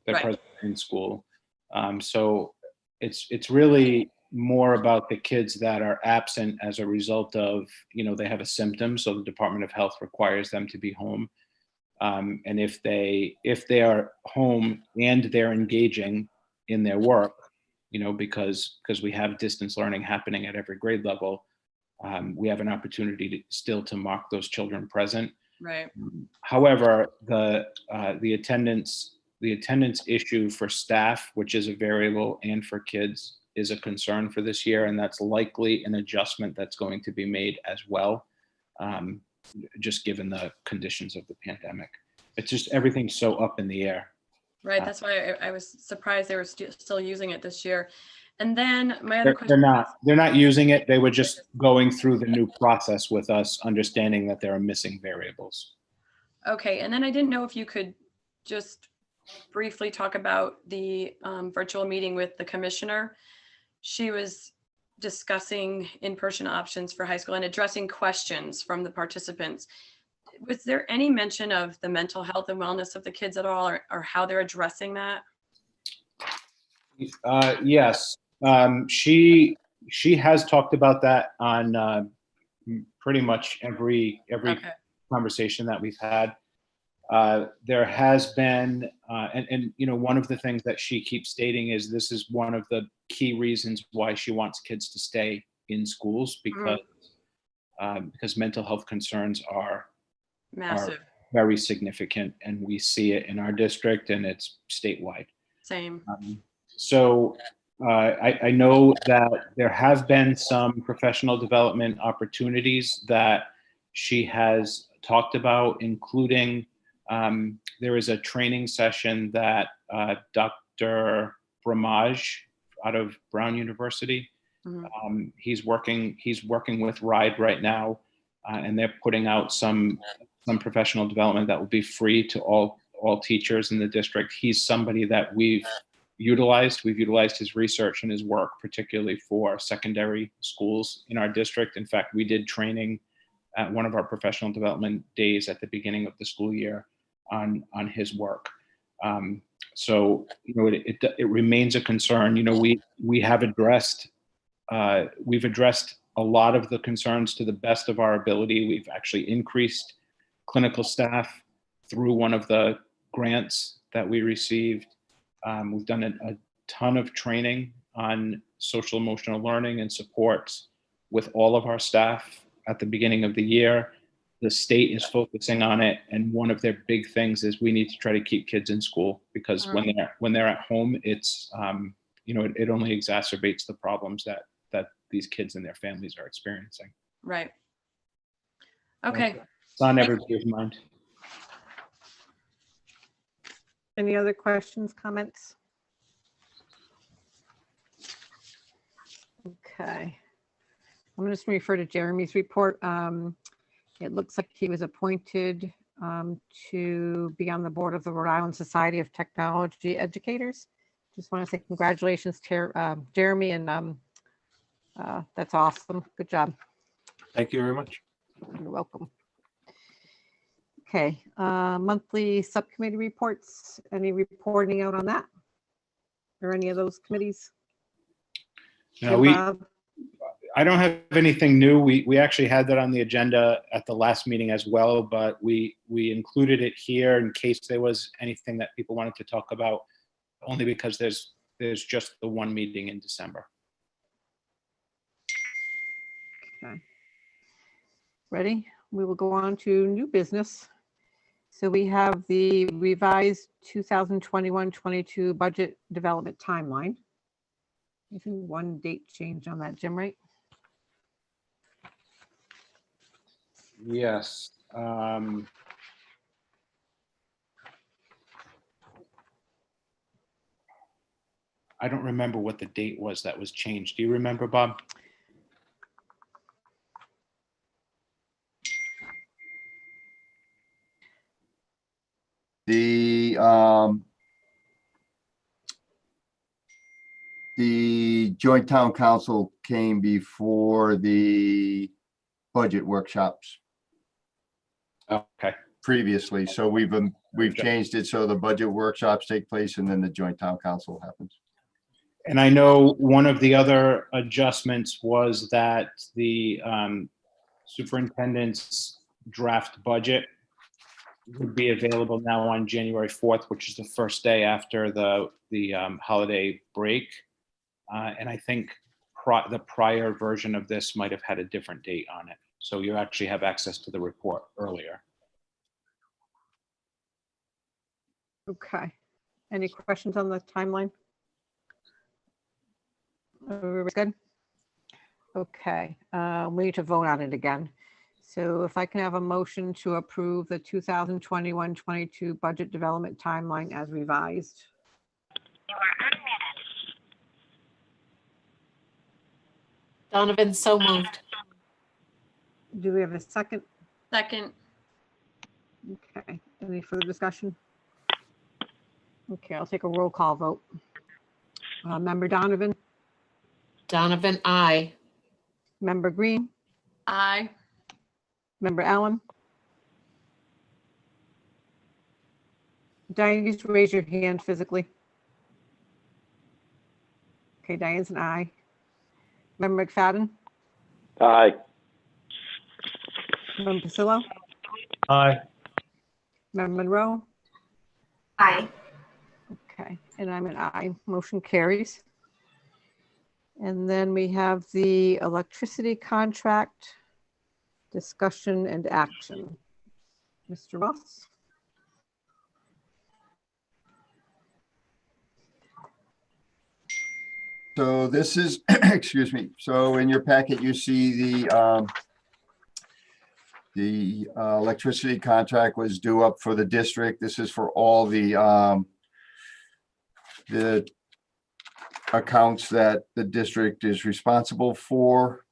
They're Right. present in school. So it's really more about the kids that are absent as a result of, they have a symptom. So the Department of Health requires them to be home. And if they are home and they're engaging in their work, because we have distance learning happening at every grade level, we have an opportunity to mark those children present. Right. However, the attendance issue for staff, which is a variable, and for kids is a concern for this year, and that's likely an adjustment that's going to be made as well, just given the conditions of the pandemic. It's just everything's so up in the air. Right. That's why I was surprised they were still using it this year. And then my other question. They're not using it. They were just going through the new process with us, understanding that there are missing variables. Okay. And then I didn't know if you could just briefly talk about the virtual meeting with the commissioner. She was discussing in-person options for high school and addressing questions from the participants. Was there any mention of the mental health and wellness of the kids at all, or how they're addressing that? Yes. She has talked about that on pretty much every Okay. conversation that we've had. There has been, and one of the things that she keeps stating is this is one of the key reasons why she wants kids to stay in schools, because mental health concerns are Massive. very significant, and we see it in our district, and it's statewide. Same. So I know that there have been some professional development opportunities that she has talked about, including there is a training session that Dr. Bramage out of Brown University, he's working with RIDE right now, and they're putting out some professional development that will be free to all teachers in the district. He's somebody that we've utilized his research and his work, particularly for secondary schools in our district. In fact, we did training at one of our professional development days at the beginning of the school year on his work. So it remains a concern. We have addressed we've addressed a lot of the concerns to the best of our ability. We've actually increased clinical staff through one of the grants that we received. We've done a ton of training on social emotional learning and supports with all of our staff at the beginning of the year. The state is focusing on it, and one of their big things is we need to try to keep kids in school, because when they're at home, it's it only exacerbates the problems that these kids and their families are experiencing. Right. Okay. It's on everybody's mind. Any other questions, comments? Okay. I'm just going to refer to Jeremy's report. It looks like he was appointed to be on the board of the Rhode Island Society of Technology Educators. Just want to say congratulations to Jeremy, and that's awesome. Good job. Thank you very much. You're welcome. Okay, monthly subcommittee reports. Any reporting out on that? Or any of those committees? No, I don't have anything new. We actually had that on the agenda at the last meeting as well, but we included it here in case there was anything that people wanted to talk about, only because there's just the one meeting in December. Okay. Ready? We will go on to new business. So we have the revised 2021-22 budget development timeline. I think one date change on that, Jim, right? Yes. I don't remember what the date was that was changed. Do you remember, Bob? the joint town council came before the budget workshops Okay, previously. So we've changed it so the budget workshops take place and then the joint town council happens. and I know one of the other adjustments was that the superintendent's draft budget would be available now on January 4th, which is the first day after the holiday break. And I think the prior version of this might have had a different date on it. So you actually have access to the report earlier. Okay. Any questions on the timeline? Everybody's good? Okay, we need to vote on it again. So if I can have a motion to approve the 2021-22 budget development timeline as revised. Donovan, so moved. Do we have a second? Second. Okay, any further discussion? Okay, I'll take a roll call vote. Member Donovan, Donovan, aye. Member Green, Aye. Member Allen. Diane, just raise your hand physically. Okay, Diane's an aye. Member McFadden, Aye. Member Pasillo, Aye. Member Monroe. Aye. Okay, and I'm an aye. Motion carries. And then we have the electricity contract discussion and action. Mr. Ross? So this is, excuse me. So in your packet, you see the electricity contract was due up for the district. This is for all the accounts that the district is responsible for.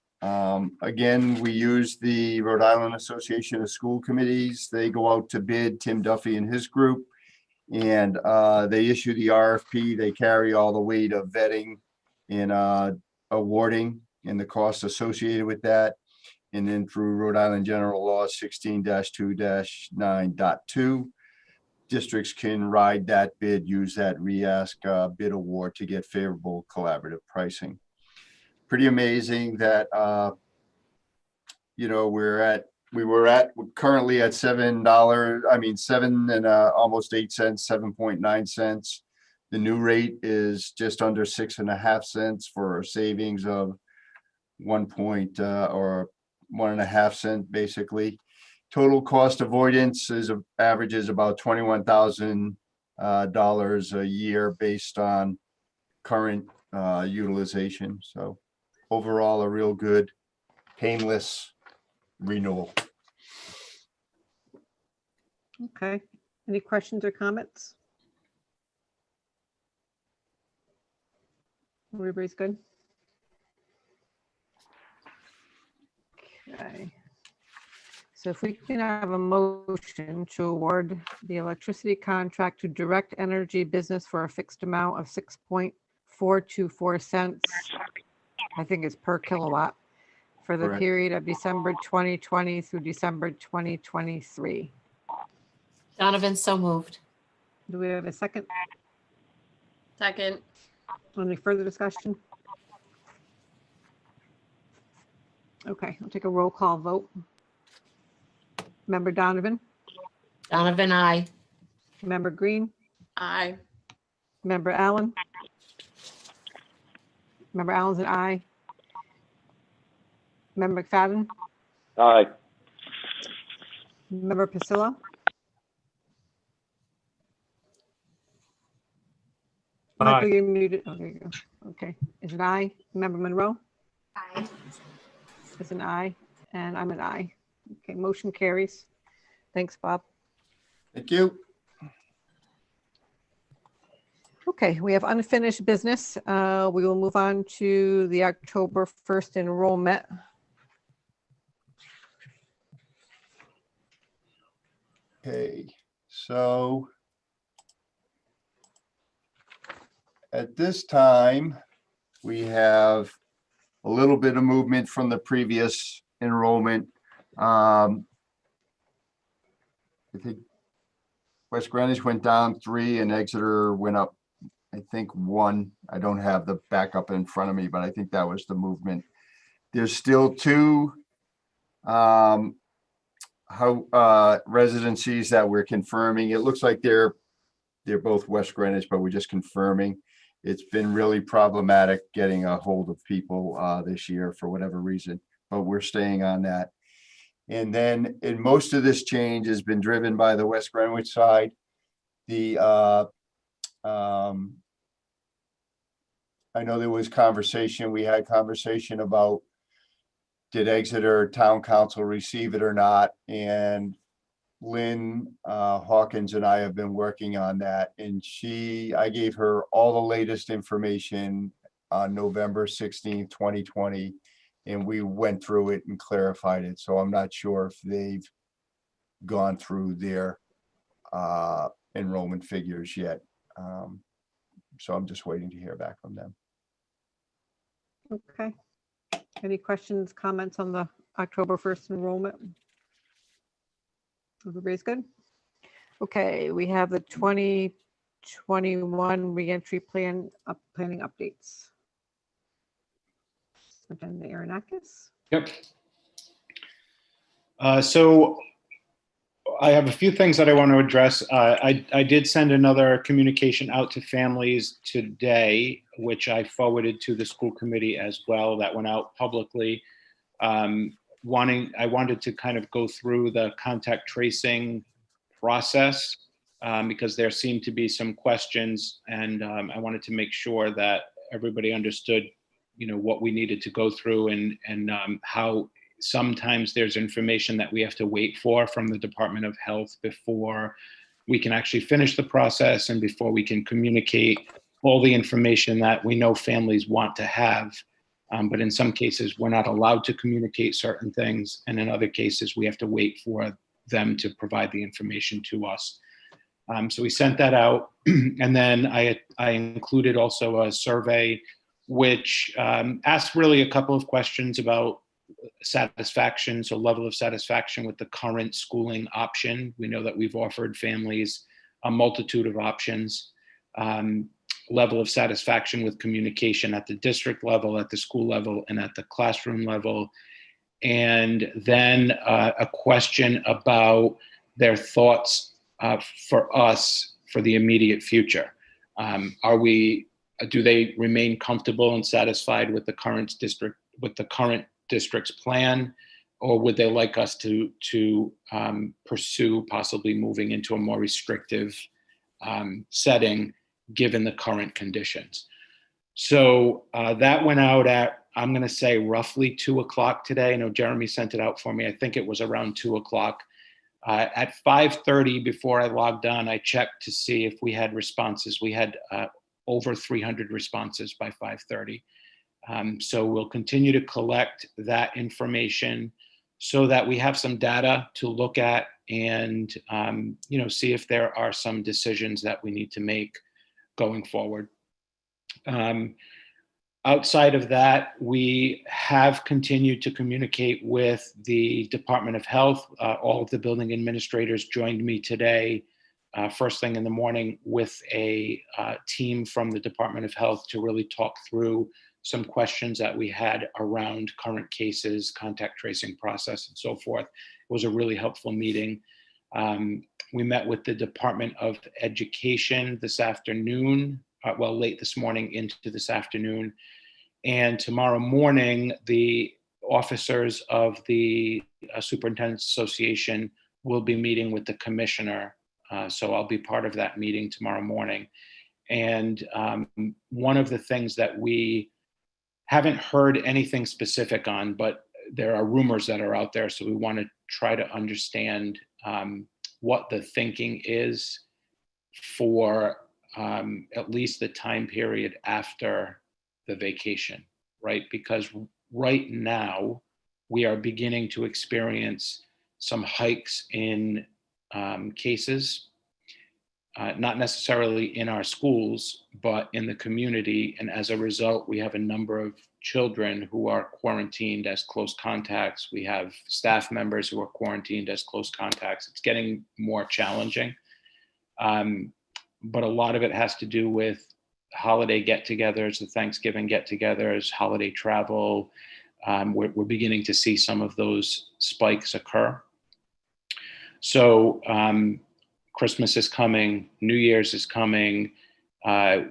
Again, we use the Rhode Island Association of School Committees. They go out to bid, Tim Duffy and his group, and they issue the RFP. They carry all the weight of vetting and awarding and the costs associated with that. And then through Rhode Island General Law 16-2-9.2, districts can ride that bid, use that re-ask bid award to get favorable collaborative pricing. Pretty amazing that, you know, we were currently at $7, I mean, 7 and almost 8 cents, 7.9 cents. The new rate is just under 6.5 cents for a savings of 1.5 cent basically. Total cost avoidance averages about $21,000 a year based on current utilization. So overall, a real good, painless renewal. Okay, any questions or comments? Everybody's good? Okay. So if we can have a motion to award the electricity contract to Direct Energy Business for a fixed amount of 6.424 cents, I think it's per kilowatt, for the Correct. period of December 2020 through December 2023. Donovan, so moved. Do we have a second? Second. Any further discussion? Okay, I'll take a roll call vote. Member Donovan, Donovan, aye. Member Green, Aye. Member Allen. Member Allen's an aye. Member McFadden, Aye. Member Pasillo. Michael, Aye. you're muted. Oh, there you go. Okay, is an aye. Member Monroe Aye. is an aye, and I'm an aye. Okay, motion carries. Thanks, Bob. Thank you. Okay, we have unfinished business. We will move on to the October 1st enrollment. Okay, so at this time, we have a little bit of movement from the previous enrollment. I think West Greenwich went down 3 and Exeter went up, I think 1. I don't have the backup in front of me, but I think that was the movement. There's still 2 residencies that we're confirming. It looks like they're both West Greenwich, but we're just confirming. It's been really problematic getting a hold of people this year for whatever reason, but we're staying on that. And then, and most of this change has been driven by the West Greenwich side. I know there was conversation, we had conversation about did Exeter Town Council receive it or not? And Lynn Hawkins and I have been working on that, and I gave her all the latest information on November 16th, 2020, and we went through it and clarified it. So I'm not sure if they've gone through their enrollment figures yet. So I'm just waiting to hear back from them. Okay. Any questions, comments on the October 1st enrollment? Everybody's good? Okay, we have the 2021 reentry plan planning updates. Agenda Aronakis. Yep. So I have a few things that I want to address. I did send another communication out to families today, which I forwarded to the school committee as well. That went out publicly. I wanted to kind of go through the contact tracing process because there seemed to be some questions, and I wanted to make sure that everybody understood, what we needed to go through and how sometimes there's information that we have to wait for from the Department of Health before we can actually finish the process and before we can communicate all the information that we know families want to have. But in some cases, we're not allowed to communicate certain things. And in other cases, we have to wait for them to provide the information to us. So we sent that out. And then I included also a survey, which asked really a couple of questions about satisfaction, so level of satisfaction with the current schooling option. We know that we've offered families a multitude of options. Level of satisfaction with communication at the district level, at the school level, and at the classroom level. And then a question about their thoughts for us for the immediate future. Do they remain comfortable and satisfied with the current district's plan, or would they like us to pursue possibly moving into a more restrictive setting given the current conditions? So that went out at, I'm going to say, roughly 2 o'clock today. I know Jeremy sent it out for me. I think it was around 2 o'clock. At 5:30, before I logged on, I checked to see if we had responses. We had over 300 responses by 5:30. So we'll continue to collect that information so that we have some data to look at and see if there are some decisions that we need to make going forward. Outside of that, we have continued to communicate with the Department of Health. All of the building administrators joined me today, first thing in the morning, with a team from the Department of Health to really talk through some questions that we had around current cases, contact tracing process, and so forth. It was a really helpful meeting. We met with the Department of Education this afternoon, late this morning into this afternoon. And tomorrow morning, the officers of the Superintendent's Association will be meeting with the commissioner. So I'll be part of that meeting tomorrow morning. And one of the things that we haven't heard anything specific on, but there are rumors that are out there. So we want to try to understand what the thinking is for at least the time period after the vacation, right? Because right now we are beginning to experience some hikes in cases. not necessarily in our schools, but in the community. And as a result, we have a number of children who are quarantined as close contacts. We have staff members who are quarantined as close contacts. It's getting more challenging. But a lot of it has to do with holiday get-togethers, the Thanksgiving get-togethers, holiday travel. We're beginning to see some of those spikes occur. So Christmas is coming, New Year's is coming.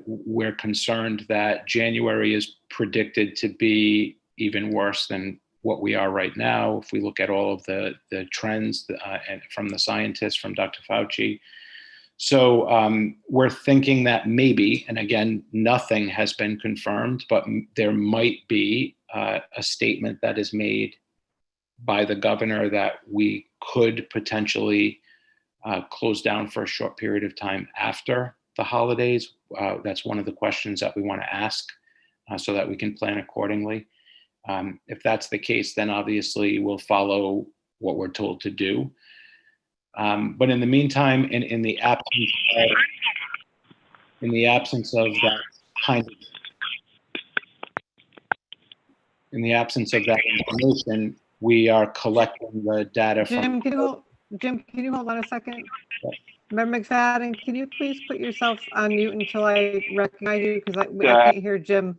We're concerned that January is predicted to be even worse than what we are right now. If we look at all of the trends and from the scientists, from Dr. Fauci. So we're thinking that maybe, and again, nothing has been confirmed, but there might be a statement that is made by the governor that we could potentially close down for a short period of time after the holidays. That's one of the questions that we want to ask so that we can plan accordingly. If that's the case, then obviously we'll follow what we're told to do. But in the meantime, in the absence of that kind of, in the absence of that information, we are collecting the data from. Jim, can you hold on a second? Member McFadden, can you please put yourself on mute until I recognize you, because I can't hear Jim.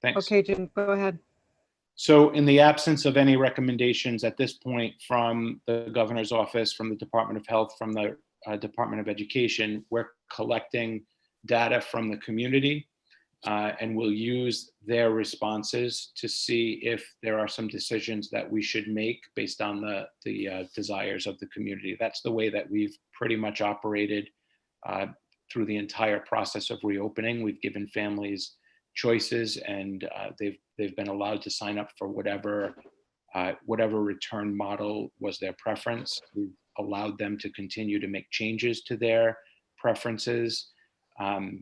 Thanks. Okay, Jim, go ahead. So in the absence of any recommendations at this point from the governor's office, from the Department of Health, from the Department of Education, we're collecting data from the community, and we'll use their responses to see if there are some decisions that we should make based on the desires of the community. That's the way that we've pretty much operated through the entire process of reopening. We've given families choices, and they've been allowed to sign up for whatever return model was their preference. We've allowed them to continue to make changes to their preferences.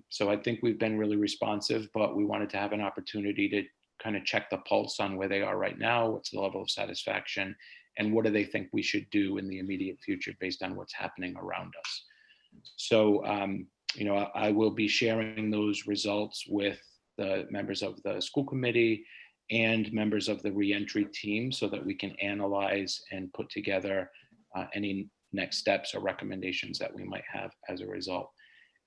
So I think we've been really responsive, but we wanted to have an opportunity to kind of check the pulse on where they are right now, what's the level of satisfaction, and what do they think we should do in the immediate future based on what's happening around us. So, I will be sharing those results with the members of the school committee and members of the reentry team so that we can analyze and put together any next steps or recommendations that we might have as a result.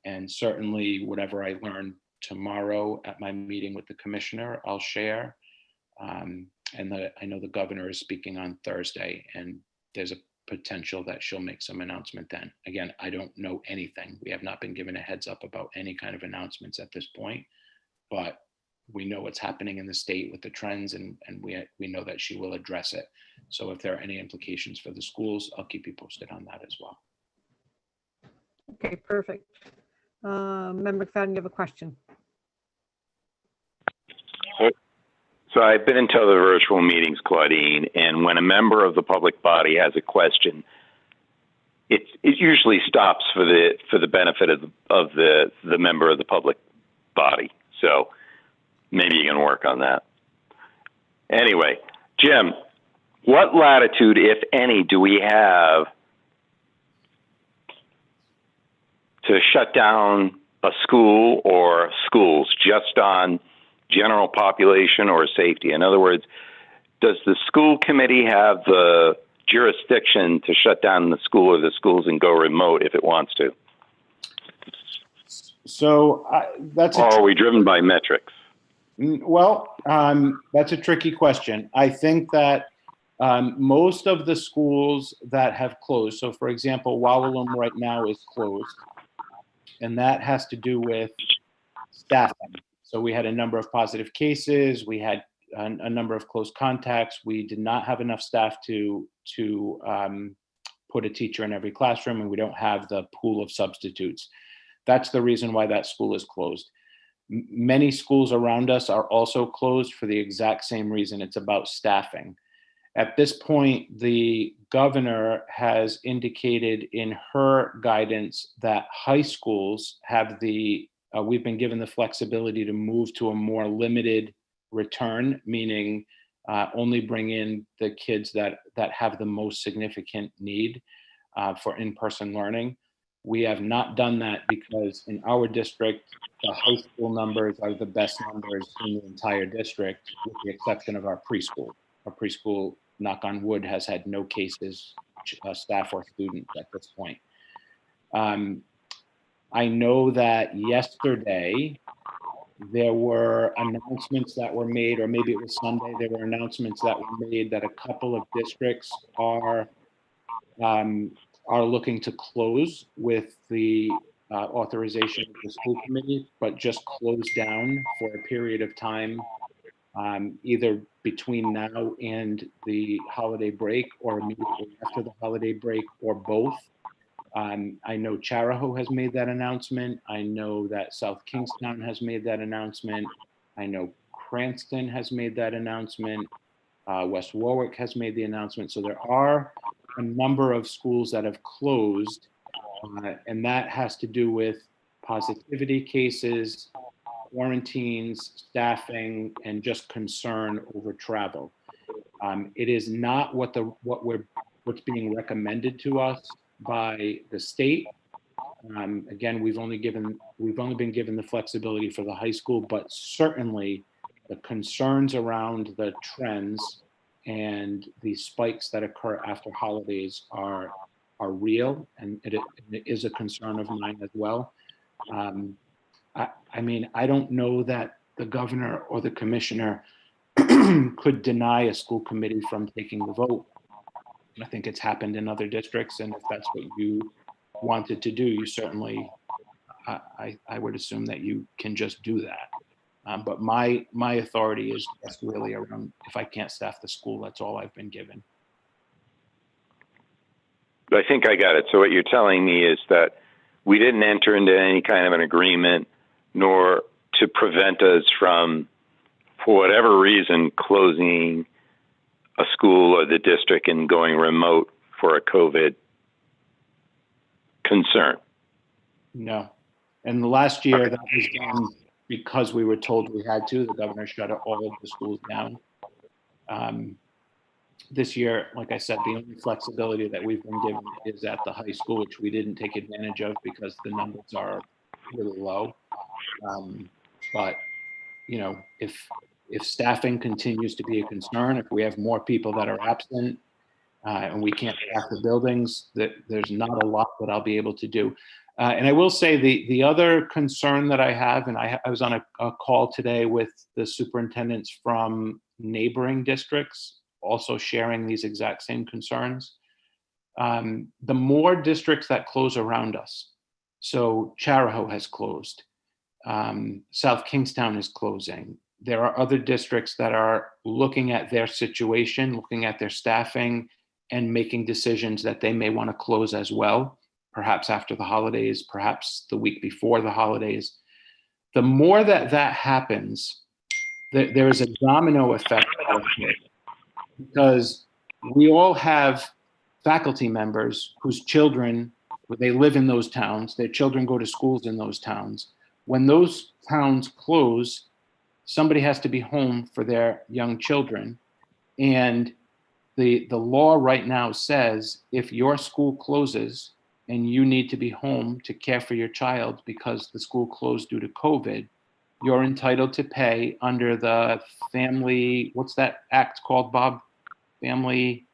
And certainly whatever I learn tomorrow at my meeting with the commissioner, I'll share. And I know the governor is speaking on Thursday, and there's a potential that she'll make some announcement then. Again, I don't know anything. We have not been given a heads up about any kind of announcements at this point, but we know what's happening in the state with the trends, and we know that she will address it. So if there are any implications for the schools, I'll keep you posted on that as well. Okay, perfect. Member McFadden, you have a question? So I've been into the virtual meetings, Claudine, and when a member of the public body has a question, it usually stops for the benefit of the member of the public body. So maybe you can work on that. Anyway, Jim, what latitude, if any, do we have to shut down a school or schools just on general population or safety? In other words, does the school committee have the jurisdiction to shut down the school or the schools and go remote if it wants to? So that's. Or are we driven by metrics? Well, that's a tricky question. I think that most of the schools that have closed, so for example, Wawalum right now is closed, and that has to do with staffing. So we had a number of positive cases, we had a number of close contacts, we did not have enough staff to put a teacher in every classroom, and we don't have the pool of substitutes. That's the reason why that school is closed. Many schools around us are also closed for the exact same reason. It's about staffing. At this point, the governor has indicated in her guidance that high schools have we've been given the flexibility to move to a more limited return, meaning only bring in the kids that have the most significant need for in-person learning. We have not done that because in our district, the high school numbers are the best numbers in the entire district, with the exception of our preschool. Our preschool, knock on wood, has had no cases, staff or students at this point. I know that yesterday there were announcements that were made, or maybe it was Sunday, there were announcements that were made that a couple of districts are looking to close with the authorization of the school committee, but just close down for a period of time, either between now and the holiday break or immediately after the holiday break, or both. I know Charahoe has made that announcement. I know that South Kingstown has made that announcement. I know Cranston has made that announcement. West Warwick has made the announcement. So there are a number of schools that have closed, and that has to do with positivity cases, quarantines, staffing, and just concern over travel. It is not what's being recommended to us by the state. Again, we've only been given the flexibility for the high school, but certainly the concerns around the trends and the spikes that occur after holidays are real, and it is a concern of mine as well. I mean, I don't know that the governor or the commissioner could deny a school committee from taking the vote. I think it's happened in other districts, and if that's what you wanted to do, you certainly, I would assume that you can just do that. But my authority is just really around, if I can't staff the school, that's all I've been given. I think I got it. So what you're telling me is that we didn't enter into any kind of an agreement, nor to prevent us from, for whatever reason, closing a school or the district and going remote for a COVID concern. No. And the last year that was done because we were told we had to. The governor shut all of the schools down. This year, like I said, the only flexibility that we've been given is at the high school, which we didn't take advantage of because the numbers are really low. But, you know, if staffing continues to be a concern, if we have more people that are absent and we can't staff the buildings, there's not a lot that I'll be able to do. And I will say the other concern that I have, and I was on a call today with the superintendents from neighboring districts, also sharing these exact same concerns. The more districts that close around us, so Charahoe has closed, South Kingstown is closing. There are other districts that are looking at their situation, looking at their staffing, and making decisions that they may want to close as well, perhaps after the holidays, perhaps the week before the holidays. The more that happens, there is a domino effect, because we all have faculty members whose children, they live in those towns, their children go to schools in those towns. When those towns close, somebody has to be home for their young children. And the law right now says if your school closes and you need to be home to care for your child because the school closed due to COVID, you're entitled to pay under the family, what's that act called, Bob? Family?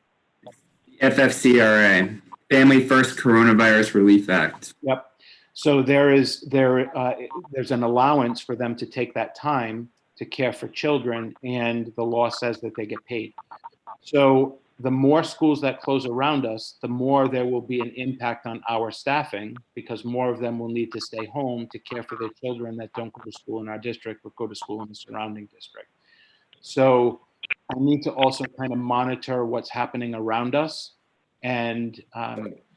FFCRA, Family First Coronavirus Relief Act. Yep. So there's an allowance for them to take that time to care for children, and the law says that they get paid. So the more schools that close around us, the more there will be an impact on our staffing, because more of them will need to stay home to care for their children that don't go to school in our district, but go to school in the surrounding district. So I need to also kind of monitor what's happening around us. And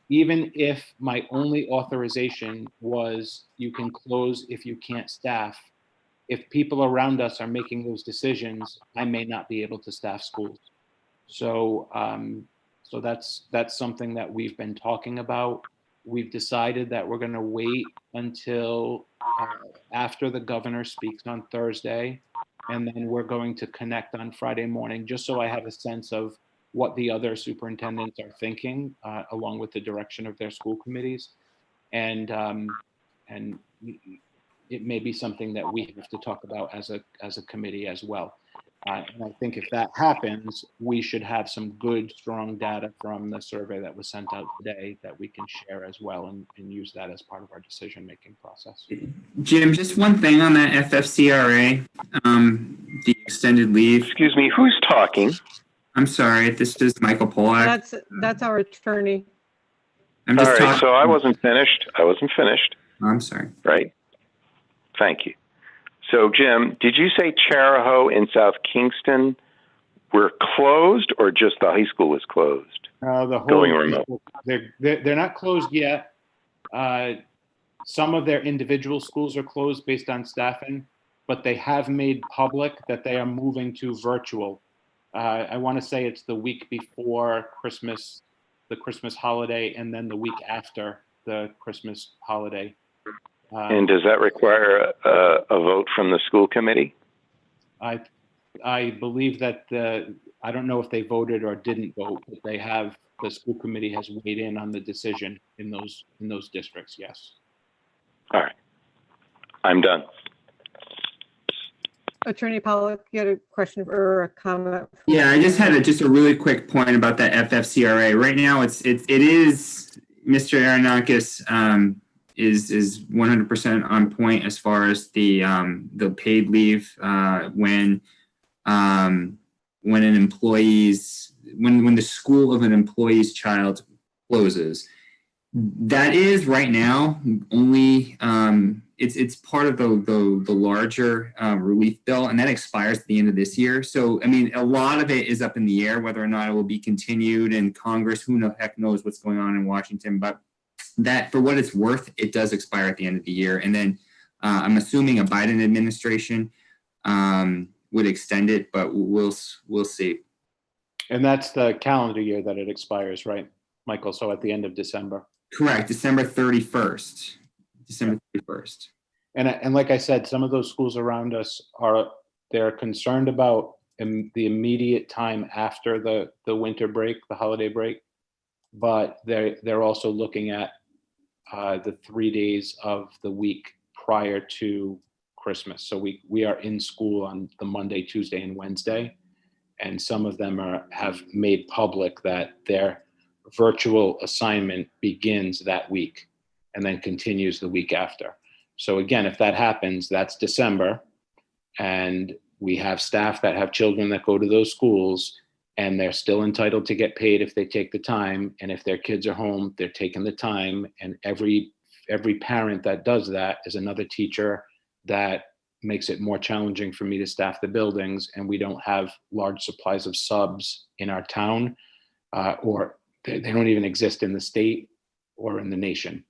even if my only authorization was you can close if you can't staff, if people around us are making those decisions, I may not be able to staff schools. So, so that's something that we've been talking about. We've decided that we're going to wait until after the governor speaks on Thursday, and then we're going to connect on Friday morning, just so I have a sense of what the other superintendents are thinking, along with the direction of their school committees. and it may be something that we have to talk about as a committee as well. And I think if that happens, we should have some good, strong data from the survey that was sent out today that we can share as well and use that as part of our decision-making process. Jim, just one thing on that FFCRA, the extended leave. Excuse me, who's talking? I'm sorry, this is Michael Polak. That's our attorney. I'm just All right, talking. so I wasn't finished. I'm sorry. Right. Thank you. So, Jim, did you say Charahoe and South Kingston were closed, or just the high school was closed? The whole, Going remote. They're not closed yet. Some of their individual schools are closed based on staffing, but they have made public that they are moving to virtual. I want to say it's the week before Christmas, the Christmas holiday, and then the week after the Christmas holiday. And does that require a vote from the school committee? I believe that I don't know if they voted or didn't vote, but the school committee has weighed in on the decision in those districts. Yes. All right. I'm done. Attorney Pollock, you had a question or a comment? Yeah, I just had a really quick point about that FFCRA. Right now, it is Mr. Aronakis is 100% on point as far as the paid leave when the school of an employee's child closes. That is right now only it's part of the larger relief bill, and that expires at the end of this year. So I mean, a lot of it is up in the air whether or not it will be continued in Congress. Who the heck knows what's going on in Washington, but that, for what it's worth, it does expire at the end of the year. And then I'm assuming a Biden administration would extend it, but we'll see. And that's the calendar year that it expires, right, Michael? So at the end of December. Correct, December 31st. December 31st. And like I said, some of those schools around us they're concerned about the immediate time after the winter break, the holiday break, but they're also looking at the 3 days of the week prior to Christmas. So we are in school on the Monday, Tuesday, and Wednesday, and some of them have made public that their virtual assignment begins that week and then continues the week after. So again, if that happens, that's December, and we have staff that have children that go to those schools, and they're still entitled to get paid if they take the time. And if their kids are home, they're taking the time. And every parent that does that is another teacher that makes it more challenging for me to staff the buildings. And we don't have large supplies of subs in our town, or they don't even exist in the state or in the nation.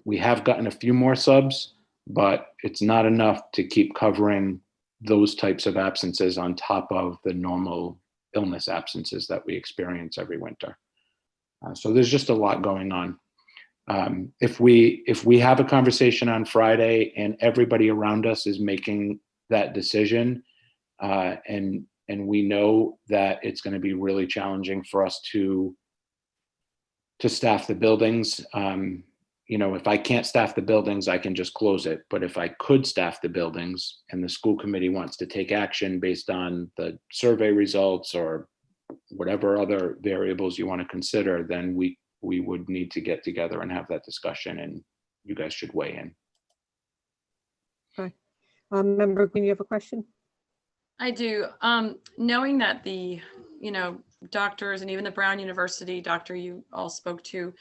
We have gotten a few more subs, but it's not enough to keep covering those types of absences on top of the normal illness absences that we experience every winter. So there's just a lot going on. If we have a conversation on Friday and everybody around us is making that decision, and we know that it's going to be really challenging for us to staff the buildings. If I can't staff the buildings, I can just close it. But if I could staff the buildings and the school committee wants to take action based on the survey results or whatever other variables you want to consider, then we would need to get together and have that discussion, and you guys should weigh in. Okay. Member Green, you have a question? I do. Knowing that the, doctors and even the Brown University doctor you all spoke to,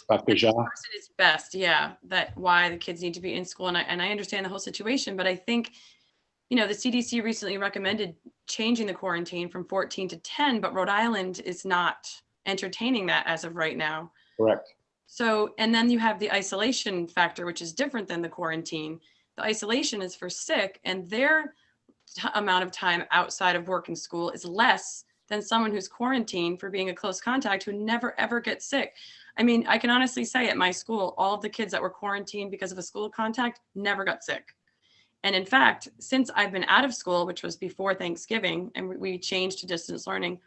Dr. Jha is best, that why the kids need to be in school. And I understand the whole situation, but I think, the CDC recently recommended changing the quarantine from 14 to 10, but Rhode Island is not entertaining that as of right now. Correct. So, and then you have the isolation factor, which is different than the quarantine. The isolation is for sick, and their amount of time outside of work and school is less than someone who's quarantined for being a close contact who never ever gets sick. I mean, I can honestly say at my school, all of the kids that were quarantined because of a school contact never got sick. And in fact, since I've been out of school, which was before Thanksgiving, and we changed to distance learning,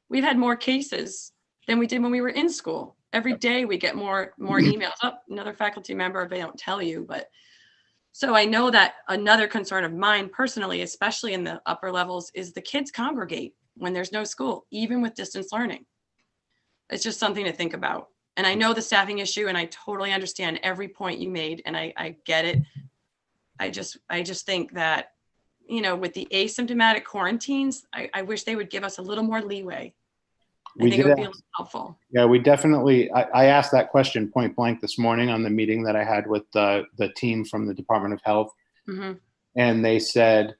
we've had more cases than we did when we were in school. every day we get more emails. Oh, another faculty member, they don't tell you, but so I know that another concern of mine personally, especially in the upper levels, is the kids congregate when there's no school, even with distance learning. It's just something to think about. And I know the staffing issue, and I totally understand every point you made, and I get it. I just think that, you know, with the asymptomatic quarantines, I wish they would give us a little more leeway. I think it would be helpful. Yeah, we definitely, I asked that question point blank this morning on the meeting that I had with the team from the Department of Health. Mm-hmm. And they said,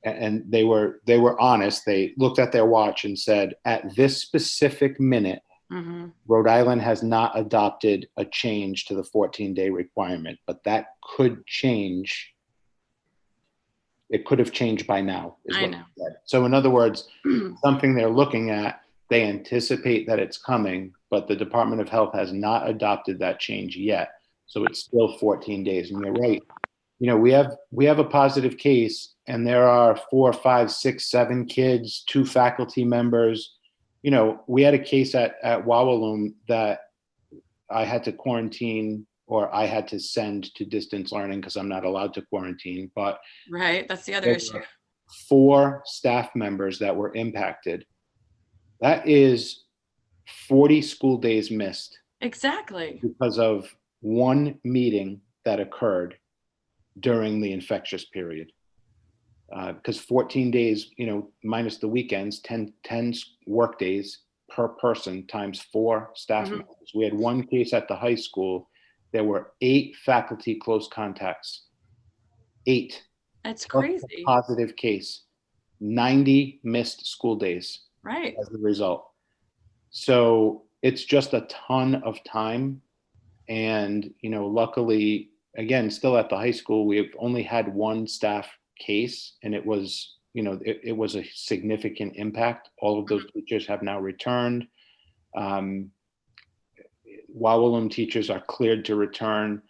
and they were honest, they looked at their watch and said, at this specific minute, Mm-hmm. Rhode Island has not adopted a change to the 14-day requirement, but that could change. It could have changed by now, is what they said. So in other words, something they're looking at, they anticipate that it's coming, but the Department of Health has not adopted that change yet. So it's still 14 days. And you're right. You know, we have a positive case, and there are 4, 5, 6, 7 kids, 2 faculty members. You know, we had a case at Wawaloom that I had to quarantine, or I had to send to distance learning because I'm not allowed to quarantine. But right, that's the other issue. 4 staff members that were impacted. That is 40 school days missed. Exactly. Because of one meeting that occurred during the infectious period. Because 14 days, you know, minus the weekends, 10 work days per person times 4 staff Mm-hmm. members. We had one case at the high school. There were 8 faculty close contacts. 8. That's crazy. Positive case. 90 missed school days. Right. As a result. So it's just a ton of time. And, you know, luckily, again, still at the high school, we've only had 1 staff case, and it was, you know, it was a significant impact. All of those teachers have now returned. Wawaloom teachers are cleared to return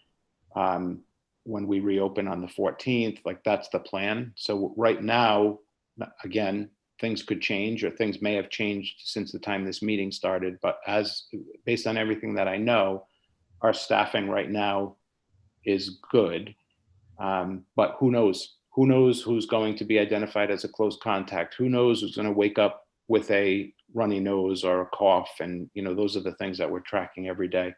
when we reopen on the 14th. Like, that's the plan. So right now, again, things could change, or things may have changed since the time this meeting started. But based on everything that I know, our staffing right now is good. But who knows? Who knows who's going to be identified as a close contact? Who knows who's going to wake up with a runny nose or a cough? And, you know, those are the things that we're tracking every day.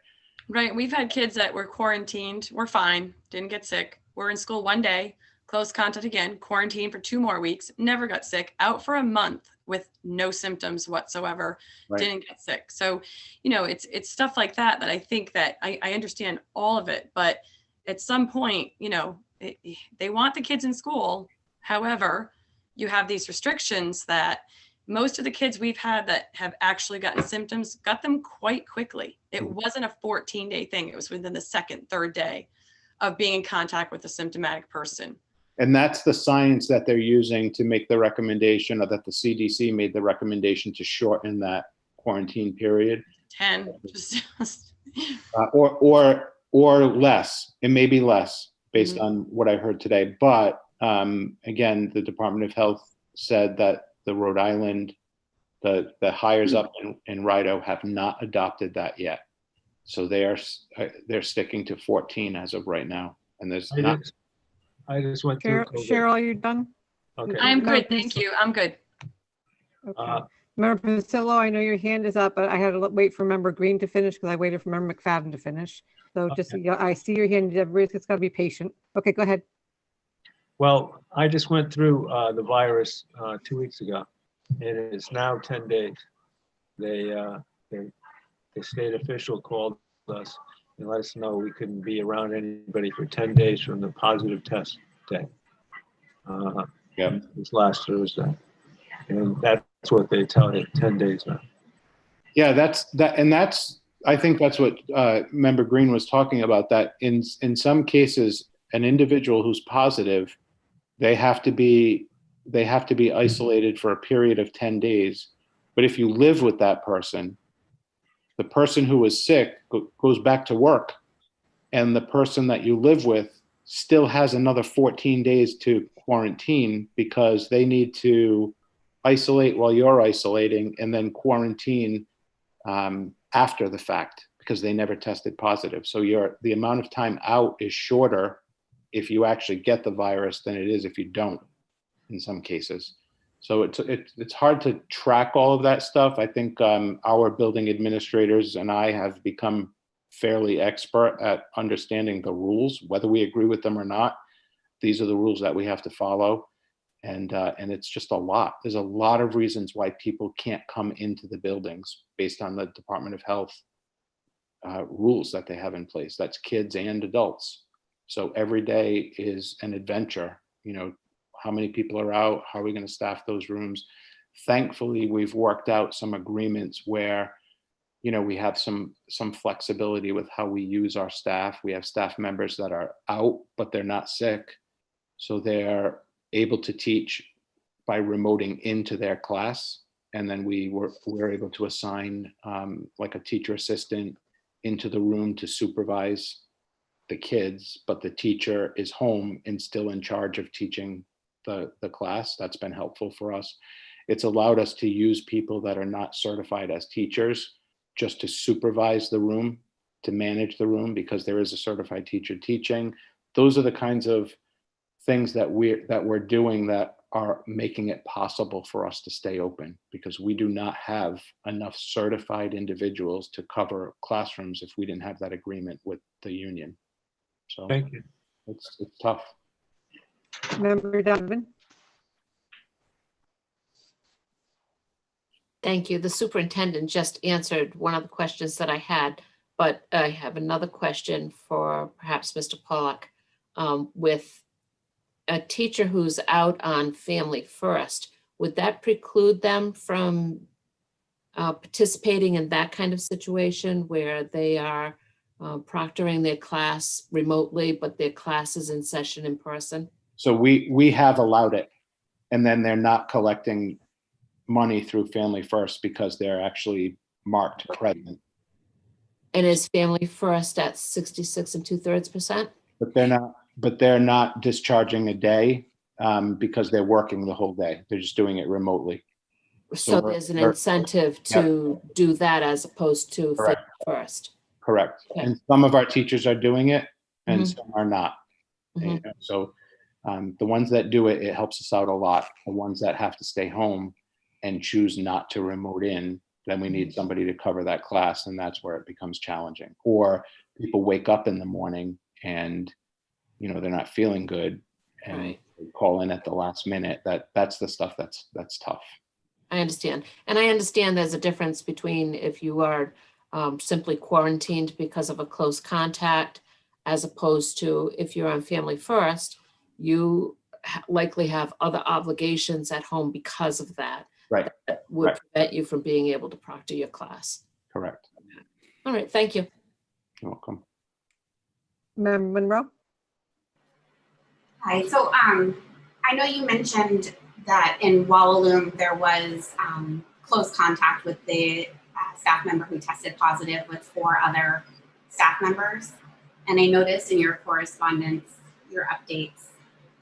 Right. We've had kids that were quarantined. We're fine. Didn't get sick. We're in school one day, close contact again, quarantined for 2 more weeks, never got sick, out for a month with no symptoms whatsoever, Right. Didn't get sick. So, you know, it's stuff like that I think that I understand all of it, but at some point, you know, they want the kids in school. However, you have these restrictions that most of the kids we've had that have actually gotten symptoms got them quite quickly. It wasn't a 14-day thing. It was within the 2nd, 3rd day of being in contact with a symptomatic person. And that's the science that they're using to make the recommendation, or that the CDC made the recommendation to shorten that quarantine period. 10, just or less. It may be less based on what I heard today. But again, the Department of Health said that the Rhode Island, the hires up in Rideau have not adopted that yet. So they're sticking to 14 as of right now. And there's I just went through. Cheryl, you done? Okay. I'm good. Thank you. I'm good. Okay. Member Pasillo, I know your hand is up, but I had to wait for Member Green to finish because I waited for Member McFadden to finish. So just, you know, I see your hand. Everybody's just got to be patient. Okay, go ahead. Well, I just went through the virus 2 weeks ago, and it's now 10 days. The state official called us and let us know we couldn't be around anybody for 10 days from the positive test day. This last Thursday. And that's what they tell you, 10 days now. Yeah, I think that's what Member Green was talking about, that in some cases, an individual who's positive, they have to be isolated for a period of 10 days. But if you live with that person, the person who was sick goes back to work, and the person that you live with still has another 14 days to quarantine because they need to isolate while you're isolating and then quarantine after the fact, because they never tested positive. So the amount of time out is shorter if you actually get the virus than it is if you don't, in some cases. So it's hard to track all of that stuff. I think our building administrators and I have become fairly expert at understanding the rules, whether we agree with them or not. These are the rules that we have to follow. And it's just a lot. There's a lot of reasons why people can't come into the buildings based on the Department of Health rules that they have in place. That's kids and adults. So every day is an adventure. You know, how many people are out? How are we going to staff those rooms? Thankfully, we've worked out some agreements where, you know, we have some flexibility with how we use our staff. We have staff members that are out, but they're not sick. So they're able to teach by remoting into their class. And then we're able to assign like a teacher assistant into the room to supervise the kids, but the teacher is home and still in charge of teaching the class. That's been helpful for us. It's allowed us to use people that are not certified as teachers just to supervise the room, to manage the room, because there is a certified teacher teaching. Those are the kinds of things that we're doing that are making it possible for us to stay open, because we do not have enough certified individuals to cover classrooms if we didn't have that agreement with the union. So Thank you. it's tough. Member Donovan? Thank you. The superintendent just answered one of the questions that I had, but I have another question for perhaps Mr. Pollock. With a teacher who's out on Family First, would that preclude them from participating in that kind of situation where they are proctoring their class remotely, but their class is in session in person? So we have allowed it, and then they're not collecting money through Family First because they're actually marked present. And is Family First at 66 2/3%? But they're not discharging a day because they're working the whole day. They're just doing it remotely. So there's an incentive to do that as opposed to Family First. Correct. Okay. And some of our teachers are doing it and some are not. Mhm. And so the ones that do it, it helps us out a lot. The ones that have to stay home and choose not to remote in, then we need somebody to cover that class, and that's where it becomes challenging. Or people wake up in the morning and, you know, they're not feeling good and Right. they call in at the last minute. That's the stuff that's tough. I understand. And I understand there's a difference between if you are simply quarantined because of a close contact, as opposed to if you're on Family First, you likely have other obligations at home because of that. Right. That would prevent you from being able to proctor your class. Correct. All right, thank you. You're welcome. Member Monroe? Hi, so I know you mentioned that in Wallaloo there was close contact with the staff member who tested positive with 4 other staff members. And I noticed in your correspondence, your updates,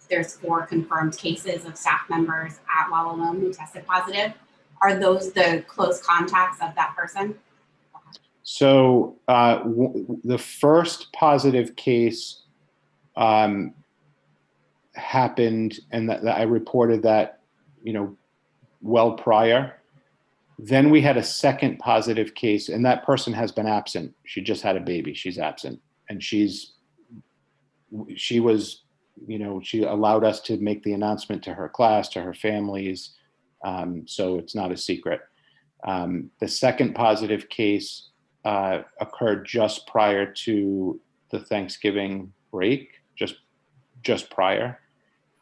there's 4 confirmed cases of staff members at Wallaloo who tested positive. Are those the close contacts of that person? So the first positive case happened, and that I reported that, you know, well prior. Then we had a second positive case, and that person has been absent. She just had a baby. She's absent, and she was, you know, she allowed us to make the announcement to her class, to her families. So it's not a secret. The second positive case occurred just prior to the Thanksgiving break, just prior.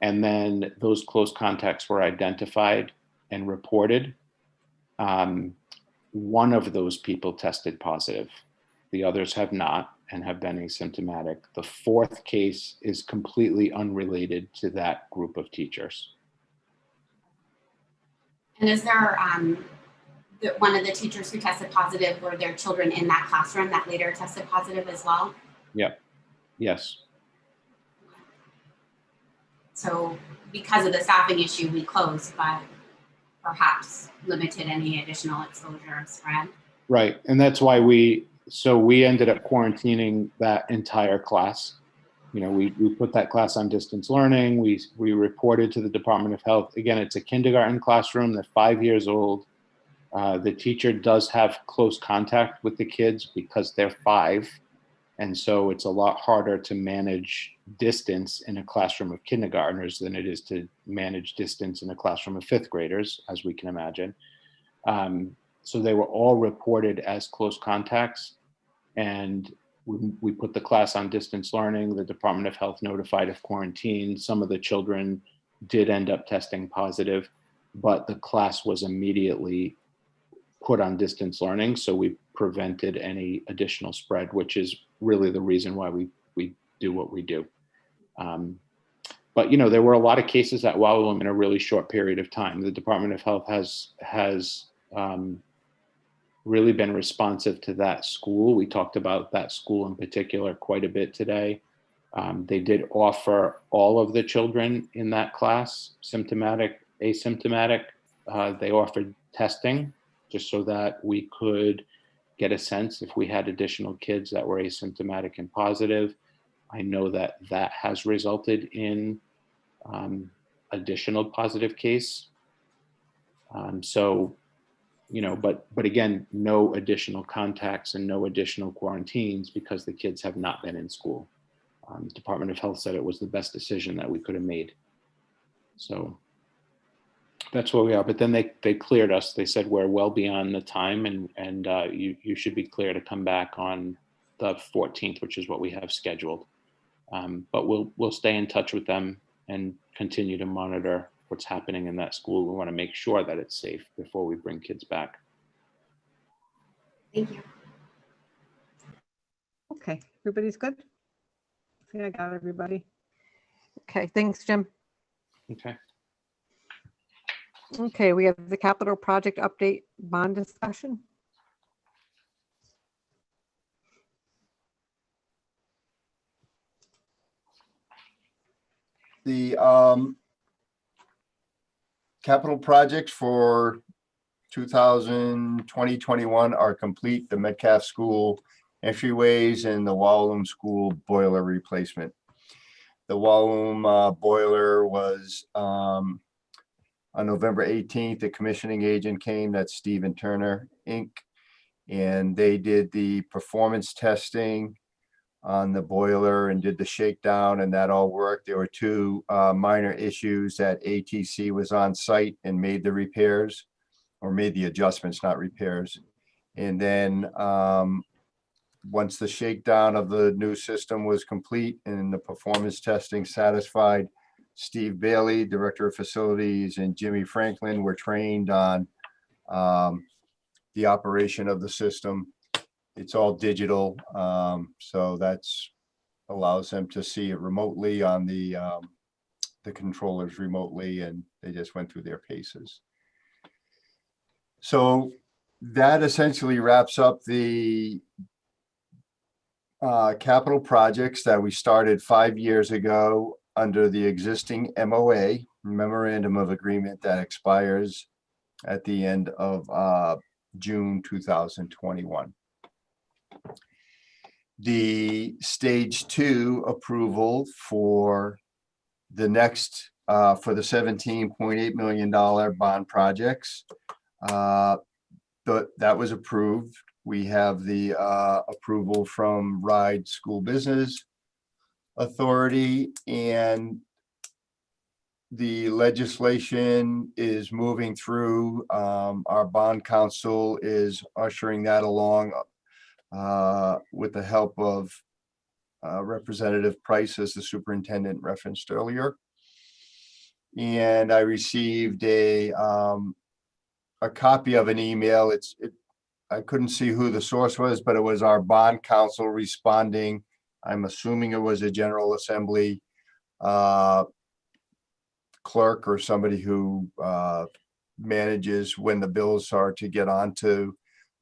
And then those close contacts were identified and reported. One of those people tested positive. The others have not and have been asymptomatic. The 4th case is completely unrelated to that group of teachers. And is there one of the teachers who tested positive, were there children in that classroom that later tested positive as well? Yep. Yes. So because of the staffing issue, we closed, but perhaps limited any additional exposure or spread. Right. And that's why we so we ended up quarantining that entire class. You know, we put that class on distance learning. We reported to the Department of Health. Again, it's a kindergarten classroom. They're 5 years old. The teacher does have close contact with the kids because they're 5. And so it's a lot harder to manage distance in a classroom of kindergartners than it is to manage distance in a classroom of 5th graders, as we can imagine. So they were all reported as close contacts. And we put the class on distance learning. The Department of Health notified of quarantine. Some of the children did end up testing positive, but the class was immediately put on distance learning. So we prevented any additional spread, which is really the reason why we do what we do. But, you know, there were a lot of cases at Walloon in a really short period of time. The Department of Health has really been responsive to that school. We talked about that school in particular quite a bit today. They did offer all of the children in that class, symptomatic, asymptomatic. They offered testing just so that we could get a sense if we had additional kids that were asymptomatic and positive. I know that that has resulted in additional positive case. So, you know, but again, no additional contacts and no additional quarantines because the kids have not been in school. The Department of Health said it was the best decision that we could have made. So that's where we are. But then they cleared us. They said we're well beyond the time, and you should be clear to come back on the 14th, which is what we have scheduled. But we'll stay in touch with them and continue to monitor what's happening in that school. We want to make sure that it's safe before we bring kids back. Thank you. Okay, everybody's good? I think I got everybody. Okay, thanks, Jim. Okay. Okay, we have the capital project update bond discussion. The capital projects for 2020-21 are complete. The Metcalf School entryways and the Walloon School boiler replacement. The Walloon boiler was on November 18th. The commissioning agent came, that's Stephen Turner Inc. And they did the performance testing on the boiler and did the shakedown, and that all worked. There were 2 minor issues that ATC was on site and made the repairs, or made the adjustments, not repairs. And then once the shakedown of the new system was complete and the performance testing satisfied, Steve Bailey, Director of Facilities, and Jimmy Franklin were trained on the operation of the system. It's all digital, so that's allows them to see it remotely on the controllers remotely, and they just went through their paces. So that essentially wraps up the capital projects that we started 5 years ago under the existing MOA, Memorandum of Agreement, that expires at the end of June 2021. The stage 2 approval for the next for the $17.8 million bond projects, that was approved. We have the approval from Ride School Business Authority, and the legislation is moving through. Our bond counsel is ushering that along with the help of Representative Price, as the superintendent referenced earlier. And I received a copy of an email. I couldn't see who the source was, but it was our bond counsel responding. I'm assuming it was a General Assembly clerk or somebody who manages when the bills are to get onto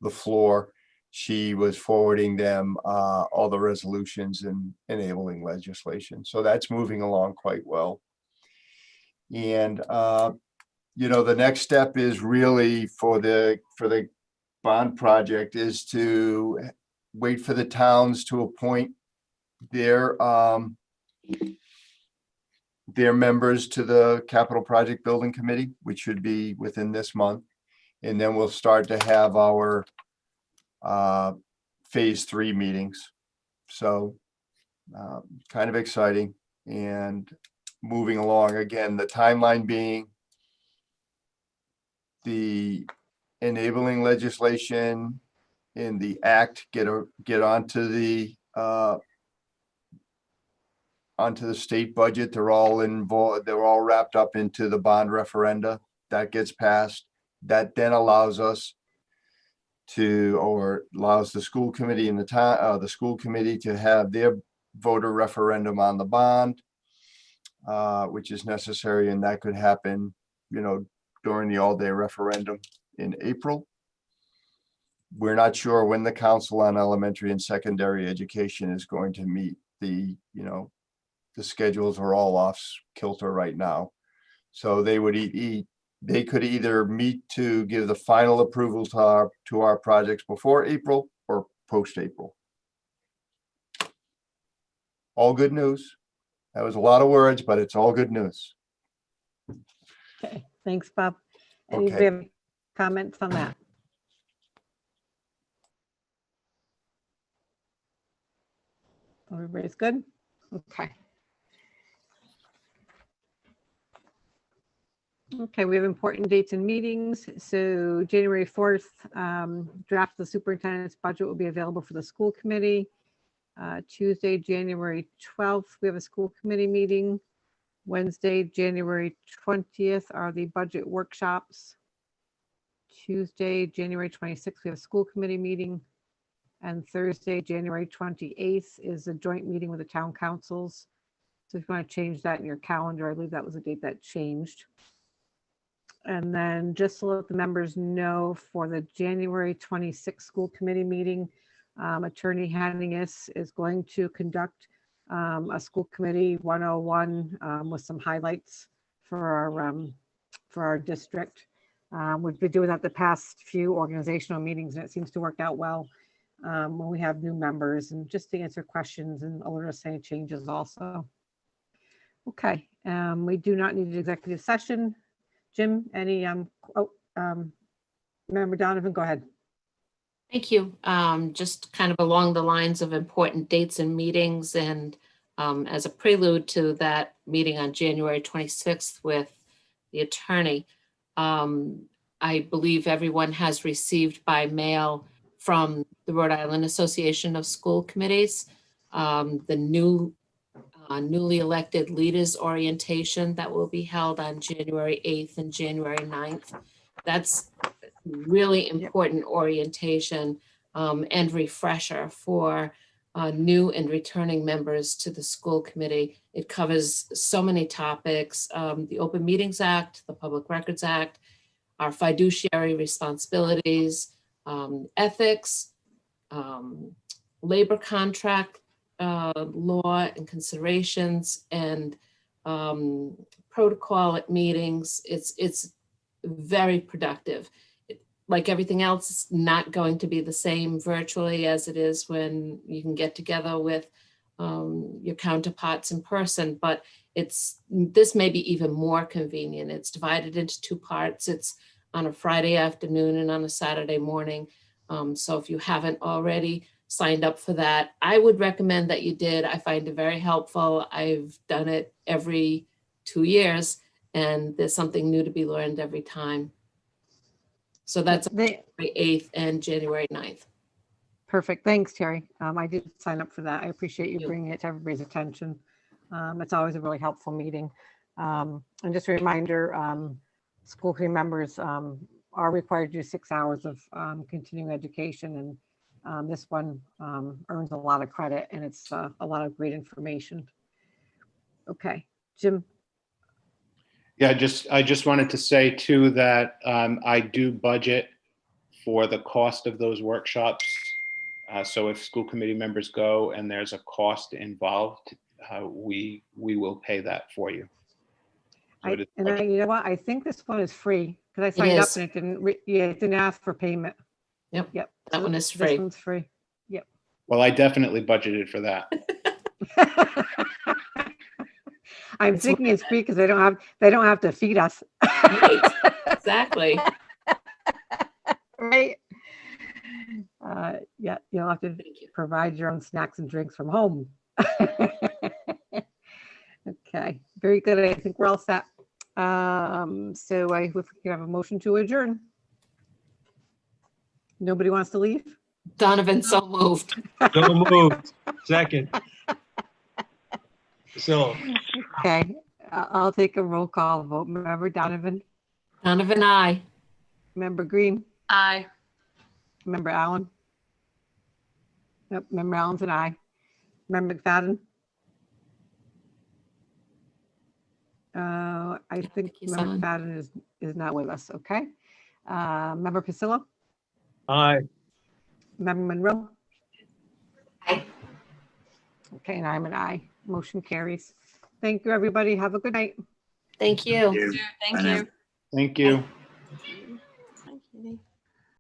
the floor. She was forwarding them all the resolutions and enabling legislation. So that's moving along quite well. And you know, the next step is really for the bond project is to wait for the towns to appoint their members to the Capital Project Building Committee, which should be within this month. And then we'll start to have our phase 3 meetings. So kind of exciting and moving along. Again, the timeline being the enabling legislation in the act get onto the state budget. They're all involved. They're all wrapped up into the bond referenda that gets passed. That then allows us to, or allows the school committee and the school committee to have their voter referendum on the bond, which is necessary, and that could happen, during the all-day referendum in April. We're not sure when the Council on Elementary and Secondary Education is going to meet. The schedules are all off kilter right now. So they would they could either meet to give the final approval to our projects before April or post-April. All good news. That was a lot of words, but it's all good news. Okay, thanks, Bob. Okay. Anybody have comments on that? Everybody's good? Okay. Okay, we have important dates and meetings. So January 4th, draft of the superintendent's budget will be available for the school committee. Tuesday, January 12th, we have a school committee meeting. Wednesday, January 20th are the budget workshops. Tuesday, January 26th, we have a school committee meeting. And Thursday, January 28th is a joint meeting with the town councils. So if you want to change that in your calendar, I believe that was a date that changed. And then just to let the members know, for the January 26th school committee meeting, Attorney Hanningus is going to conduct a school committee 101 with some highlights for our district. We've been doing that the past few organizational meetings, and it seems to work out well when we have new members, and just to answer questions and alert us any changes also. Okay, we do not need an executive session. Jim, any, Member Donovan, go ahead. Thank you. Just kind of along the lines of important dates and meetings, and as a prelude to that meeting on January 26th with the attorney, I believe everyone has received by mail from the Rhode Island Association of School Committees the newly elected leaders orientation that will be held on January 8th and January 9th. That's really important orientation and refresher for new and returning members to the school committee. It covers so many topics: the Open Meetings Act, the Public Records Act, our fiduciary responsibilities, ethics, labor contract law and considerations, and protocol at meetings. It's very productive. Like everything else, it's not going to be the same virtually as it is when you can get together with your counterparts in person, but this may be even more convenient. It's divided into two parts. It's on a Friday afternoon and on a Saturday morning. So if you haven't already signed up for that, I would recommend that you did. I find it very helpful. I've done it every 2 years, and there's something new to be learned every time. So that's January 8th and January 9th. Perfect. Thanks, Terry. I did sign up for that. I appreciate you bringing it to everybody's attention. It's always a really helpful meeting. And just a reminder, school committee members are required to do 6 hours of continuing education, and this one earns a lot of credit, and it's a lot of great information. Okay, Jim. Yeah, I just wanted to say too that I do budget for the cost of those workshops. So if school committee members go and there's a cost involved, we will pay that for you. So you know what? I think this one is free because I signed up and it didn't ask for payment. Yep. Yep. That So one is free. This one's free. Yep. Well, I definitely budgeted for that. I'm thinking it's free because they don't have to feed us. Right, exactly. Right. Yeah, you'll have to Thank you. provide your own snacks and drinks from home. Okay, very good. I think we're all set. So if we can have a motion to adjourn. Nobody wants to leave? Donovan, so moved. So moved. Second. So, Okay, I'll take a roll call vote. Member Donovan, Donovan, I. Member Green, Aye. Member Allen. Yep, Member Allen's an aye. Member McFadden. I think he's Member on. McFadden is not with us. Okay. Member Priscilla, aye. Member Monroe. Aye. Okay, and I'm an aye. Motion carries. Thank you, everybody. Have a good night. Thank you. Thank you. Thank you.